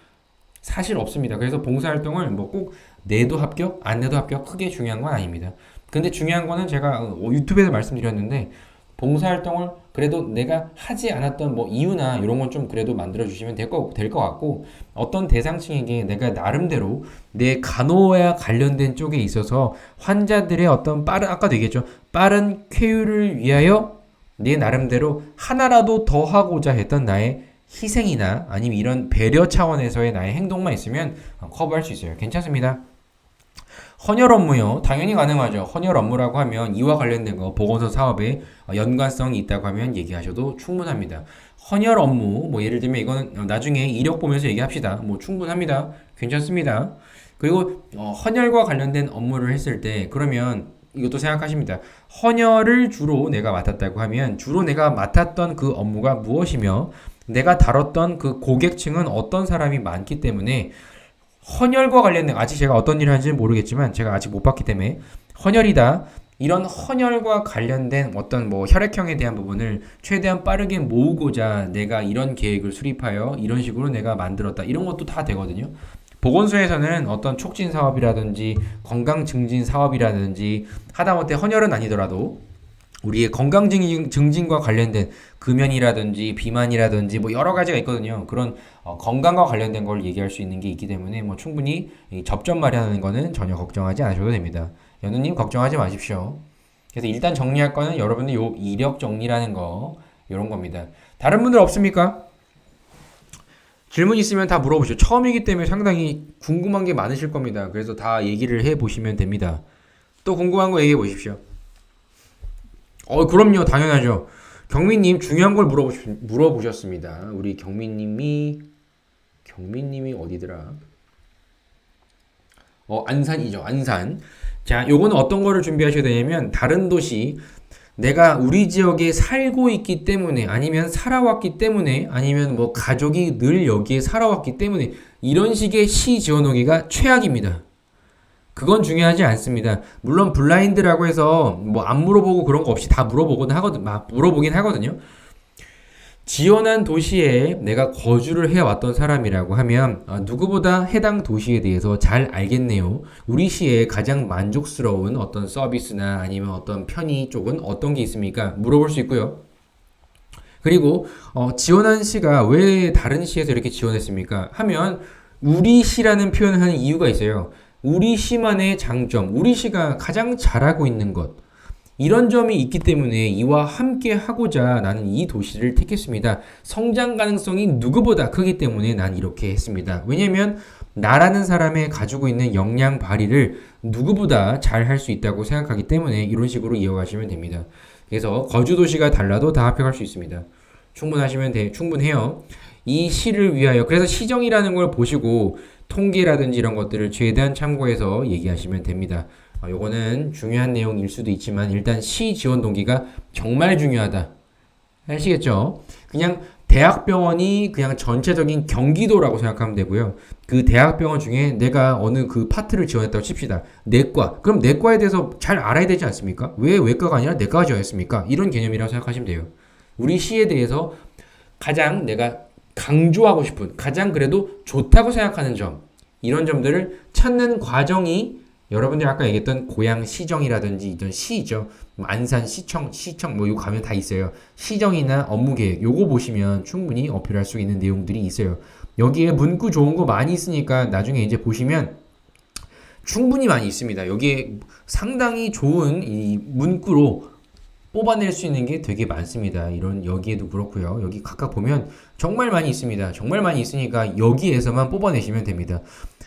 없습니다. 그래서 봉사활동을 뭐 꼭 내도 합격, 안 내도 합격 크게 중요한 건 아닙니다. 근데 중요한 거는 제가 유튜브에서 말씀드렸는데 봉사활동을 그래도 내가 하지 않았던 뭐 이유나 이런 건 좀 그래도 만들어 주시면 될 것 같고 어떤 대상층에게 내가 나름대로 내 간호와 관련된 쪽에 있어서 환자들의 어떤 아까도 얘기했죠. 빠른 쾌유를 위하여 내 나름대로 하나라도 더 하고자 했던 나의 희생이나 아니면 이런 배려 차원에서의 나의 행동만 있으면 커버할 수 있어요. 괜찮습니다. 헌혈 업무요. 당연히 가능하죠. 헌혈 업무라고 하면 이와 관련된 거 보건소 사업에 연관성이 있다고 하면 얘기하셔도 충분합니다. 헌혈 업무 뭐 예를 들면 이거는 나중에 이력 보면서 얘기합시다. 뭐 충분합니다. 괜찮습니다. 그리고 헌혈과 관련된 업무를 했을 때 그러면 이것도 생각하십니다. 헌혈을 주로 내가 맡았다고 하면 주로 내가 맡았던 그 업무가 무엇이며 내가 다뤘던 그 고객층은 어떤 사람이 많기 때문에 헌혈과 관련된 아직 제가 어떤 일을 하는지는 모르겠지만 제가 아직 못 봤기 때문에 헌혈이다. 이런 헌혈과 관련된 어떤 뭐 혈액형에 대한 부분을 최대한 빠르게 모으고자 내가 이런 계획을 수립하여 이런 식으로 내가 만들었다. 이런 것도 다 되거든요. 보건소에서는 어떤 촉진 사업이라든지 건강 증진 사업이라든지 하다못해 헌혈은 아니더라도 우리의 건강 증진과 관련된 금연이라든지 비만이라든지 뭐 여러 가지가 있거든요. 그런 건강과 관련된 걸 얘기할 수 있는 게 있기 때문에 뭐 충분히 접점 마련하는 거는 전혀 걱정하지 않으셔도 됩니다. 연우님 걱정하지 마십시오. 그래서 일단 정리할 거는 여러분들 요 이력 정리라는 거 이런 겁니다. 다른 분들 없습니까? 질문 있으면 다 물어보시죠. 처음이기 때문에 상당히 궁금한 게 많으실 겁니다. 그래서 다 얘기를 해보시면 됩니다. 또 궁금한 거 얘기해 보십시오. 그럼요. 당연하죠. 경민님 중요한 걸 물어보셨습니다. 우리 경민님이 어디더라? 안산이죠. 안산. 자, 요거는 어떤 거를 준비하셔야 되냐면 다른 도시 내가 우리 지역에 살고 있기 때문에 아니면 살아왔기 때문에 아니면 뭐 가족이 늘 여기에 살아왔기 때문에 이런 식의 시 지어놓기가 최악입니다. 그건 중요하지 않습니다. 물론 블라인드라고 해서 뭐 안 물어보고 그런 거 없이 다 물어보긴 하거든요. 지원한 도시에 내가 거주를 해왔던 사람이라고 하면 누구보다 해당 도시에 대해서 잘 알겠네요. 우리 시에 가장 만족스러운 어떤 서비스나 아니면 어떤 편의 쪽은 어떤 게 있습니까? 물어볼 수 있고요. 그리고 지원한 시가 왜 다른 시에서 이렇게 지원했습니까? 하면 우리 시라는 표현을 하는 이유가 있어요. 우리 시만의 장점, 우리 시가 가장 잘하고 있는 것 이런 점이 있기 때문에 이와 함께 하고자 나는 이 도시를 택했습니다. 성장 가능성이 누구보다 크기 때문에 난 이렇게 했습니다. 왜냐면 나라는 사람의 가지고 있는 역량 발휘를 누구보다 잘 할 수 있다고 생각하기 때문에 이런 식으로 이어가시면 됩니다. 그래서 거주 도시가 달라도 다 합격할 수 있습니다. 충분해요. 이 시를 위하여 그래서 시정이라는 걸 보시고 통계라든지 이런 것들을 최대한 참고해서 얘기하시면 됩니다. 요거는 중요한 내용일 수도 있지만 일단 시 지원 동기가 정말 중요하다. 아시겠죠? 그냥 대학병원이 그냥 전체적인 경기도라고 생각하면 되고요. 그 대학병원 중에 내가 어느 그 파트를 지원했다고 칩시다. 내과. 그럼 내과에 대해서 잘 알아야 되지 않습니까? 왜 외과가 아니라 내과가 지원했습니까? 이런 개념이라고 생각하시면 돼요. 우리 시에 대해서 가장 내가 강조하고 싶은 가장 그래도 좋다고 생각하는 점 이런 점들을 찾는 과정이 여러분들이 아까 얘기했던 고양 시정이라든지 이런 시죠. 안산 시청 뭐 이거 가면 다 있어요. 시정이나 업무 계획 요거 보시면 충분히 어필할 수 있는 내용들이 있어요. 여기에 문구 좋은 거 많이 있으니까 나중에 이제 보시면 충분히 많이 있습니다. 여기에 상당히 좋은 이 문구로 뽑아낼 수 있는 게 되게 많습니다. 이런 여기에도 그렇고요. 여기 각각 보면 정말 많이 있습니다. 정말 많이 있으니까 여기에서만 뽑아내시면 됩니다.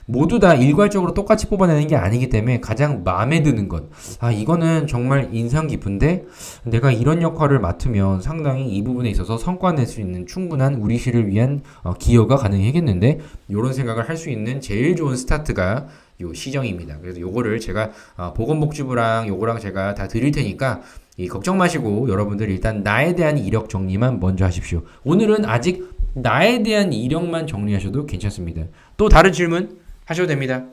모두 다 일괄적으로 똑같이 뽑아내는 게 아니기 때문에 가장 마음에 드는 것. 아, 이거는 정말 인상 깊은데 내가 이런 역할을 맡으면 상당히 이 부분에 있어서 성과 낼 수 있는 충분한 우리 시를 위한 기여가 가능하겠는데 이런 생각을 할 수 있는 제일 좋은 스타트가 요 시정입니다. 그래서 요거를 제가 보건복지부랑 요거랑 제가 다 드릴 테니까 걱정 마시고 여러분들 일단 나에 대한 이력 정리만 먼저 하십시오. 오늘은 아직 나에 대한 이력만 정리하셔도 괜찮습니다. 또 다른 질문 하셔도 됩니다.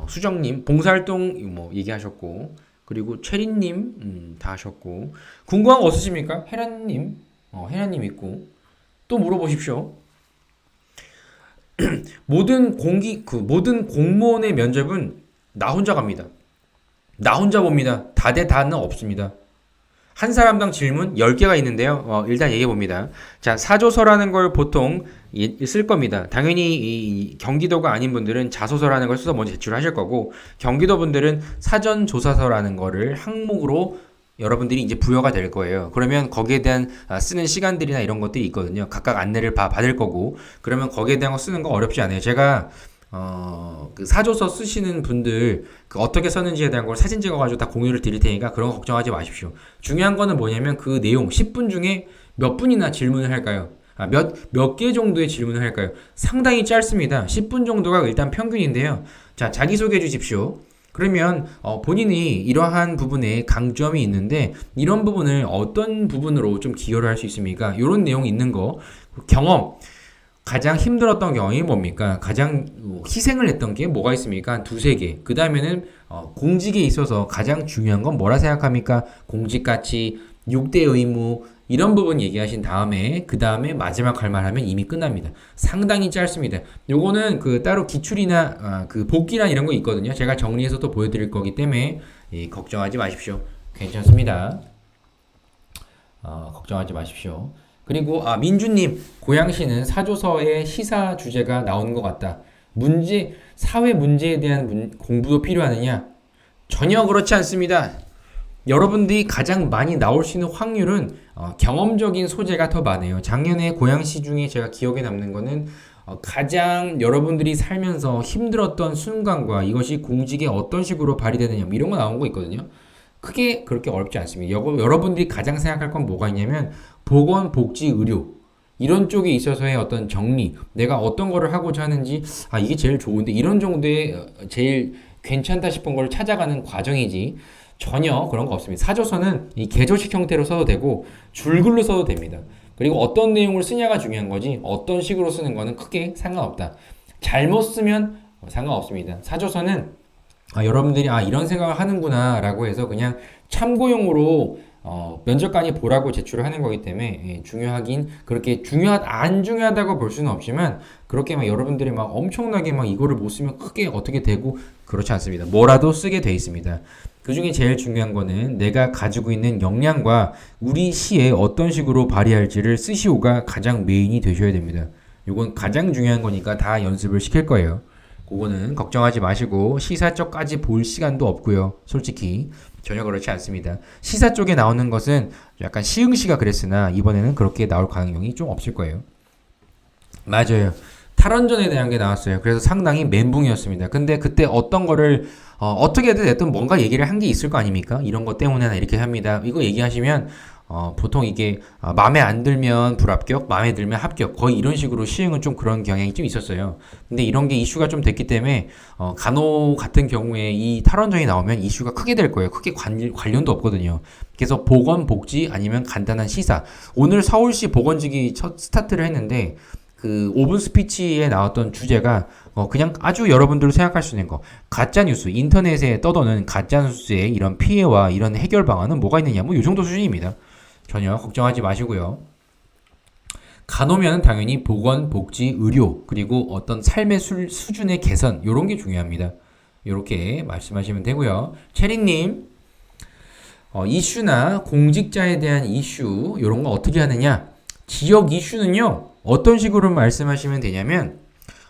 수정님, 봉사활동 뭐 얘기하셨고, 그리고 체리님 다 하셨고, 궁금한 거 없으십니까? 헤라님, 헤라님 있고, 또 물어보십시오. 모든 공무원의 면접은 나 혼자 갑니다. 나 혼자 봅니다. 다는 없습니다. 한 사람당 질문 10개가 있는데요. 일단 얘기해 봅니다. 자, 사조서라는 걸 보통 쓸 겁니다. 당연히 이 경기도가 아닌 분들은 자소서라는 걸 써서 먼저 제출하실 거고, 경기도 분들은 사전조사서라는 거를 항목으로 여러분들이 이제 부여가 될 거예요. 그러면 거기에 대한 쓰는 시간들이나 이런 것들이 있거든요. 각각 안내를 받을 거고, 그러면 거기에 대한 거 쓰는 거 어렵지 않아요. 제가 그 사조서 쓰시는 분들 그 어떻게 썼는지에 대한 걸 사진 찍어가지고 다 공유를 드릴 테니까 그런 거 걱정하지 마십시오. 중요한 거는 뭐냐면 그 내용 10분 중에 몇 분이나 질문을 할까요? 몇 개 정도의 질문을 할까요? 상당히 짧습니다. 10분 정도가 일단 평균인데요. 자, 자기소개해 주십시오. 그러면 본인이 이러한 부분에 강점이 있는데 이런 부분을 어떤 부분으로 좀 기여를 할 수 있습니까? 이런 내용 있는 거 경험 가장 힘들었던 경험이 뭡니까? 가장 희생을 했던 게 뭐가 있습니까? 두세 개. 그 다음에는 공직에 있어서 가장 중요한 건 뭐라 생각합니까? 공직가치, 6대 의무 이런 부분 얘기하신 다음에 그 다음에 마지막 할 말 하면 이미 끝납니다. 상당히 짧습니다. 요거는 그 따로 기출이나 그 복기나 이런 거 있거든요. 제가 정리해서 또 보여드릴 거기 때문에 걱정하지 마십시오. 괜찮습니다. 걱정하지 마십시오. 그리고 민주님, 고양시는 사조서에 시사 주제가 나오는 것 같다. 사회 문제에 대한 공부도 필요하느냐? 전혀 그렇지 않습니다. 여러분들이 가장 많이 나올 수 있는 확률은 경험적인 소재가 더 많아요. 작년에 고양시 중에 제가 기억에 남는 거는 가장 여러분들이 살면서 힘들었던 순간과 이것이 공직에 어떤 식으로 발휘되느냐 이런 거 나온 거 있거든요. 크게 그렇게 어렵지 않습니다. 여러분들이 가장 생각할 건 뭐가 있냐면 보건, 복지, 의료 이런 쪽에 있어서의 어떤 정리 내가 어떤 거를 하고자 하는지 이게 제일 좋은데 이런 정도의 제일 괜찮다 싶은 걸 찾아가는 과정이지 전혀 그런 거 없습니다. 사조서는 이 개조식 형태로 써도 되고 줄글로 써도 됩니다. 그리고 어떤 내용을 쓰냐가 중요한 거지 어떤 식으로 쓰는 거는 크게 상관없다. 잘못 쓰면 상관없습니다. 사조서는 여러분들이 이런 생각을 하는구나 라고 해서 그냥 참고용으로 면접관이 보라고 제출을 하는 거기 때문에 중요하긴 그렇게 안 중요하다고 볼 수는 없지만 그렇게 막 여러분들이 막 엄청나게 막 이거를 못 쓰면 크게 어떻게 되고 그렇지 않습니다. 뭐라도 쓰게 돼 있습니다. 그 중에 제일 중요한 거는 내가 가지고 있는 역량과 우리 시에 어떤 식으로 발휘할지를 쓰시오가 가장 메인이 되셔야 됩니다. 이건 가장 중요한 거니까 다 연습을 시킬 거예요. 그거는 걱정하지 마시고 시사 쪽까지 볼 시간도 없고요. 솔직히 전혀 그렇지 않습니다. 시사 쪽에 나오는 것은 약간 시흥시가 그랬으나 이번에는 그렇게 나올 가능성이 좀 없을 거예요. 맞아요. 탈원전에 대한 게 나왔어요. 그래서 상당히 멘붕이었습니다. 근데 그때 어떤 거를 어떻게든 됐든 뭔가 얘기를 한 게 있을 거 아닙니까? 이런 것 때문에 이렇게 합니다. 이거 얘기하시면 보통 이게 마음에 안 들면 불합격, 마음에 들면 합격 거의 이런 식으로 시행은 좀 그런 경향이 좀 있었어요. 근데 이런 게 이슈가 좀 됐기 때문에 간호 같은 경우에 이 탈원전이 나오면 이슈가 크게 될 거예요. 크게 관련도 없거든요. 그래서 보건, 복지 아니면 간단한 시사. 오늘 서울시 보건직이 첫 스타트를 했는데 그 5분 스피치에 나왔던 주제가 그냥 아주 여러분들 생각할 수 있는 거 가짜뉴스 인터넷에 떠도는 가짜뉴스의 이런 피해와 이런 해결 방안은 뭐가 있느냐 뭐 이 정도 수준입니다. 전혀 걱정하지 마시고요. 간호면 당연히 보건, 복지, 의료 그리고 어떤 삶의 수준의 개선 이런 게 중요합니다. 이렇게 말씀하시면 되고요. 체리님, 이슈나 공직자에 대한 이슈 이런 거 어떻게 하느냐? 지역 이슈는요. 어떤 식으로 말씀하시면 되냐면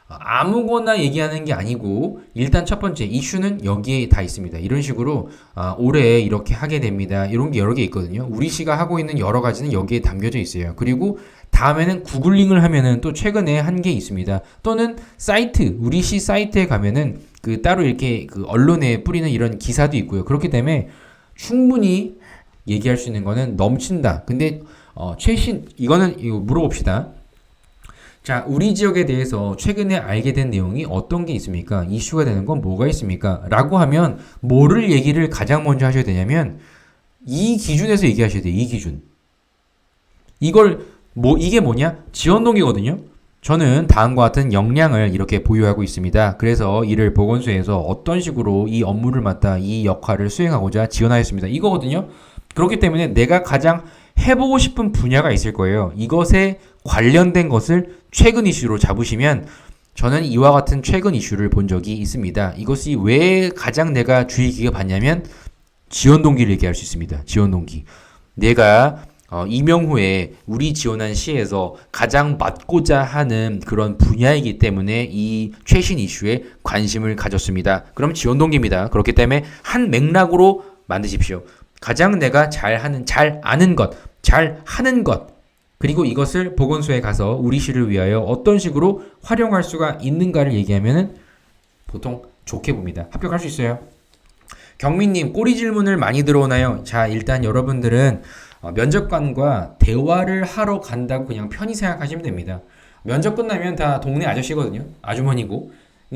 아무거나 얘기하는 게 아니고 일단 첫 번째 이슈는 여기에 다 있습니다. 이런 식으로 올해 이렇게 하게 됩니다. 이런 게 여러 개 있거든요. 우리 시가 하고 있는 여러 가지는 여기에 담겨져 있어요. 그리고 다음에는 구글링을 하면은 또 최근에 한 게 있습니다. 또는 사이트, 우리 시 사이트에 가면은 그 따로 이렇게 그 언론에 뿌리는 이런 기사도 있고요. 그렇기 때문에 충분히 얘기할 수 있는 거는 넘친다. 근데 최신 이거 물어봅시다. 자, 우리 지역에 대해서 최근에 알게 된 내용이 어떤 게 있습니까? 이슈가 되는 건 뭐가 있습니까? 라고 하면 뭐를 얘기를 가장 먼저 하셔야 되냐면 이 기준에서 얘기하셔야 돼요. 이 기준. 이게 뭐냐? 지원동기거든요. 저는 다음과 같은 역량을 이렇게 보유하고 있습니다. 그래서 이를 보건소에서 어떤 식으로 이 업무를 맡아 이 역할을 수행하고자 지원하였습니다. 이거거든요. 그렇기 때문에 내가 가장 해보고 싶은 분야가 있을 거예요. 이것에 관련된 것을 최근 이슈로 잡으시면 저는 이와 같은 최근 이슈를 본 적이 있습니다. 이것이 왜 가장 내가 주의 깊게 봤냐면 지원 동기를 얘기할 수 있습니다. 지원 동기. 내가 임용 후에 우리 지원한 시에서 가장 맡고자 하는 그런 분야이기 때문에 이 최신 이슈에 관심을 가졌습니다. 그럼 지원 동기입니다. 그렇기 때문에 한 맥락으로 만드십시오. 가장 내가 잘 아는 것, 잘 하는 것, 그리고 이것을 보건소에 가서 우리 시를 위하여 어떤 식으로 활용할 수가 있는가를 얘기하면은 보통 좋게 봅니다. 합격할 수 있어요. 경민님, 꼬리 질문을 많이 들어오나요? 자, 일단 여러분들은 면접관과 대화를 하러 간다고 그냥 편히 생각하시면 됩니다. 면접 끝나면 다 동네 아저씨거든요. 아주머니고.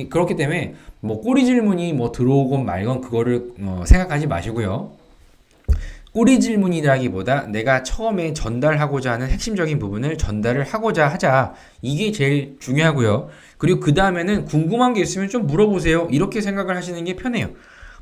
그렇기 때문에 뭐 꼬리 질문이 뭐 들어오건 말건 그거를 생각하지 마시고요. 꼬리 질문이라기보다 내가 처음에 전달하고자 하는 핵심적인 부분을 전달을 하고자 하자. 이게 제일 중요하고요. 그리고 그 다음에는 궁금한 게 있으면 좀 물어보세요. 이렇게 생각을 하시는 게 편해요.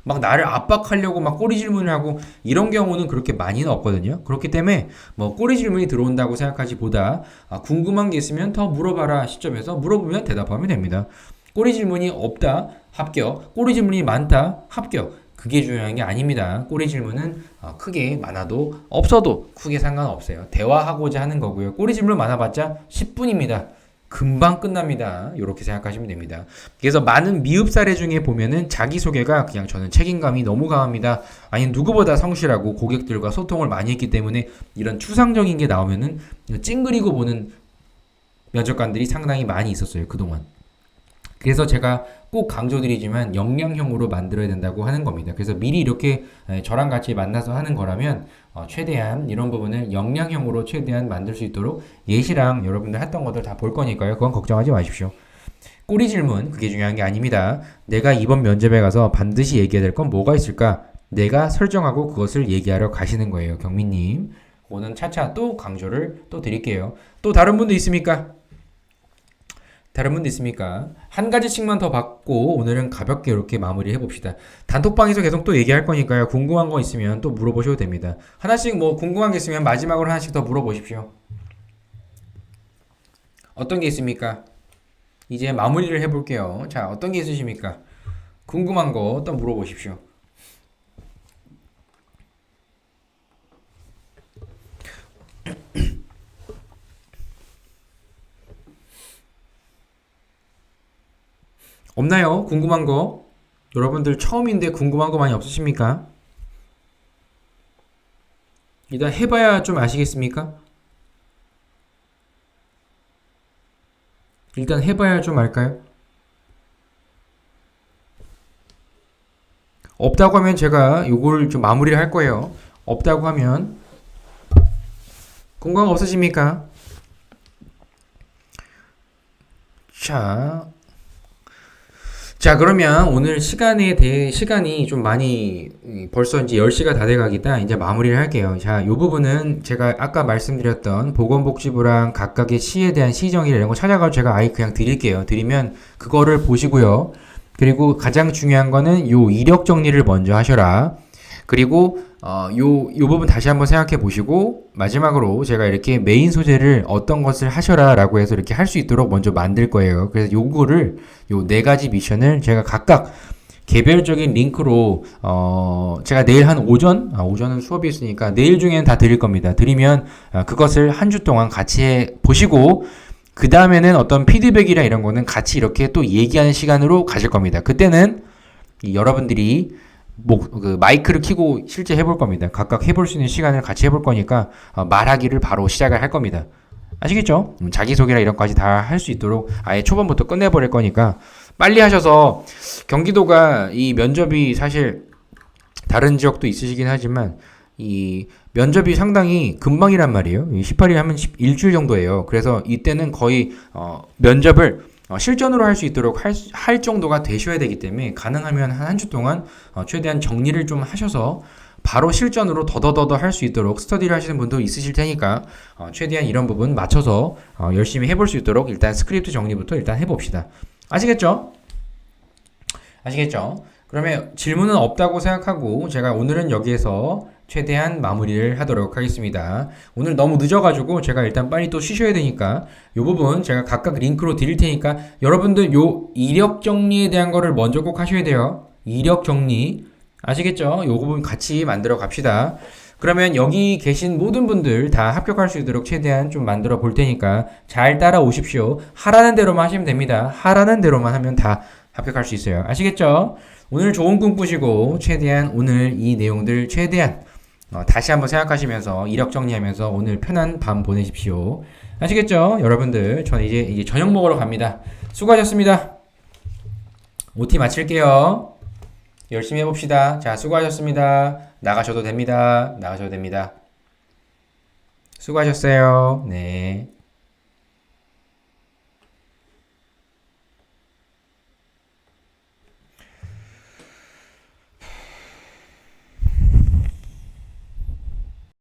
막 나를 압박하려고 막 꼬리 질문을 하고 이런 경우는 그렇게 많이는 없거든요. 그렇기 때문에 뭐 꼬리 질문이 들어온다고 생각하기보다 궁금한 게 있으면 더 물어봐라 시점에서 물어보면 대답하면 됩니다. 꼬리 질문이 없다, 합격. 꼬리 질문이 많다, 합격. 그게 중요한 게 아닙니다. 꼬리 질문은 크게 많아도 없어도 크게 상관없어요. 대화하고자 하는 거고요. 꼬리 질문 많아봤자 10분입니다. 금방 끝납니다. 이렇게 생각하시면 됩니다. 그래서 많은 미흡 사례 중에 보면은 자기소개가 그냥 저는 책임감이 너무 강합니다. 아니 누구보다 성실하고 고객들과 소통을 많이 했기 때문에 이런 추상적인 게 나오면은 찡그리고 보는 면접관들이 상당히 많이 있었어요. 그동안. 그래서 제가 꼭 강조드리지만 역량형으로 만들어야 된다고 하는 겁니다. 그래서 미리 이렇게 저랑 같이 만나서 하는 거라면 최대한 이런 부분을 역량형으로 최대한 만들 수 있도록 예시랑 여러분들 했던 것들 다 볼 거니까요. 그건 걱정하지 마십시오. 꼬리 질문 그게 중요한 게 아닙니다. 내가 이번 면접에 가서 반드시 얘기해야 될 건 뭐가 있을까? 내가 설정하고 그것을 얘기하러 가시는 거예요. 경민님. 오늘 차차 또 강조를 또 드릴게요. 또 다른 분도 있습니까? 다른 분도 있습니까? 한 가지씩만 더 받고 오늘은 가볍게 이렇게 마무리 해봅시다. 단톡방에서 계속 또 얘기할 거니까요. 궁금한 거 있으면 또 물어보셔도 됩니다. 하나씩 뭐 궁금한 게 있으면 마지막으로 하나씩 더 물어보십시오. 어떤 게 있습니까? 이제 마무리를 해볼게요. 자, 어떤 게 있으십니까? 궁금한 거 또 물어보십시오. 없나요? 궁금한 거? 여러분들 처음인데 궁금한 거 많이 없으십니까? 일단 해봐야 좀 아시겠습니까? 일단 해봐야 좀 알까요? 없다고 하면 제가 요걸 좀 마무리를 할 거예요. 없다고 하면 궁금한 거 없으십니까? 자, 그러면 오늘 시간이 좀 많이 벌써 이제 10시가 다 돼가기다 이제 마무리를 할게요. 자, 요 부분은 제가 아까 말씀드렸던 보건복지부랑 각각의 시에 대한 시정이나 이런 거 찾아가서 제가 아예 그냥 드릴게요. 드리면 그거를 보시고요. 그리고 가장 중요한 거는 요 이력 정리를 먼저 하셔라. 그리고 요 부분 다시 한번 생각해 보시고 마지막으로 제가 이렇게 메인 소재를 어떤 것을 하셔라 라고 해서 이렇게 할 수 있도록 먼저 만들 거예요. 그래서 요거를 요 네 가지 미션을 제가 각각 개별적인 링크로 제가 내일 한 오전은 수업이 있으니까 내일 중에는 다 드릴 겁니다. 드리면 그것을 한 주 동안 같이 보시고 그 다음에는 어떤 피드백이나 이런 거는 같이 이렇게 또 얘기하는 시간으로 가질 겁니다. 그때는 여러분들이 그 마이크를 켜고 실제 해볼 겁니다. 각각 해볼 수 있는 시간을 같이 해볼 거니까 말하기를 바로 시작을 할 겁니다. 아시겠죠? 자기소개나 이런 것까지 다 할 수 있도록 아예 초반부터 끝내버릴 거니까 빨리 하셔서 경기도가 이 면접이 사실 다른 지역도 있으시긴 하지만 이 면접이 상당히 금방이란 말이에요. 18일 하면 일주일 정도예요. 그래서 이때는 거의 면접을 실전으로 할 수 있도록 할 정도가 되셔야 되기 때문에 가능하면 한 주 동안 최대한 정리를 좀 하셔서 바로 실전으로 더더더더 할 수 있도록 스터디를 하시는 분도 있으실 테니까 최대한 이런 부분 맞춰서 열심히 해볼 수 있도록 일단 스크립트 정리부터 일단 해봅시다. 아시겠죠? 아시겠죠? 그러면 질문은 없다고 생각하고 제가 오늘은 여기에서 최대한 마무리를 하도록 하겠습니다. 오늘 너무 늦어가지고 제가 일단 빨리 또 쉬셔야 되니까 이 부분 제가 각각 링크로 드릴 테니까 여러분들 요 이력 정리에 대한 거를 먼저 꼭 하셔야 돼요. 이력 정리 아시겠죠? 요 부분 같이 만들어 갑시다. 그러면 여기 계신 모든 분들 다 합격할 수 있도록 최대한 좀 만들어 볼 테니까 잘 따라오십시오. 하라는 대로만 하시면 됩니다. 하라는 대로만 하면 다 합격할 수 있어요. 아시겠죠? 오늘 좋은 꿈 꾸시고 최대한 오늘 이 내용들 최대한 다시 한번 생각하시면서 이력 정리하면서 오늘 편한 밤 보내십시오. 아시겠죠? 여러분들 저는 이제 저녁 먹으러 갑니다. 수고하셨습니다. OT 마칠게요. 열심히 해봅시다. 자, 수고하셨습니다. 나가셔도 됩니다. 나가셔도 됩니다. 수고하셨어요. 네.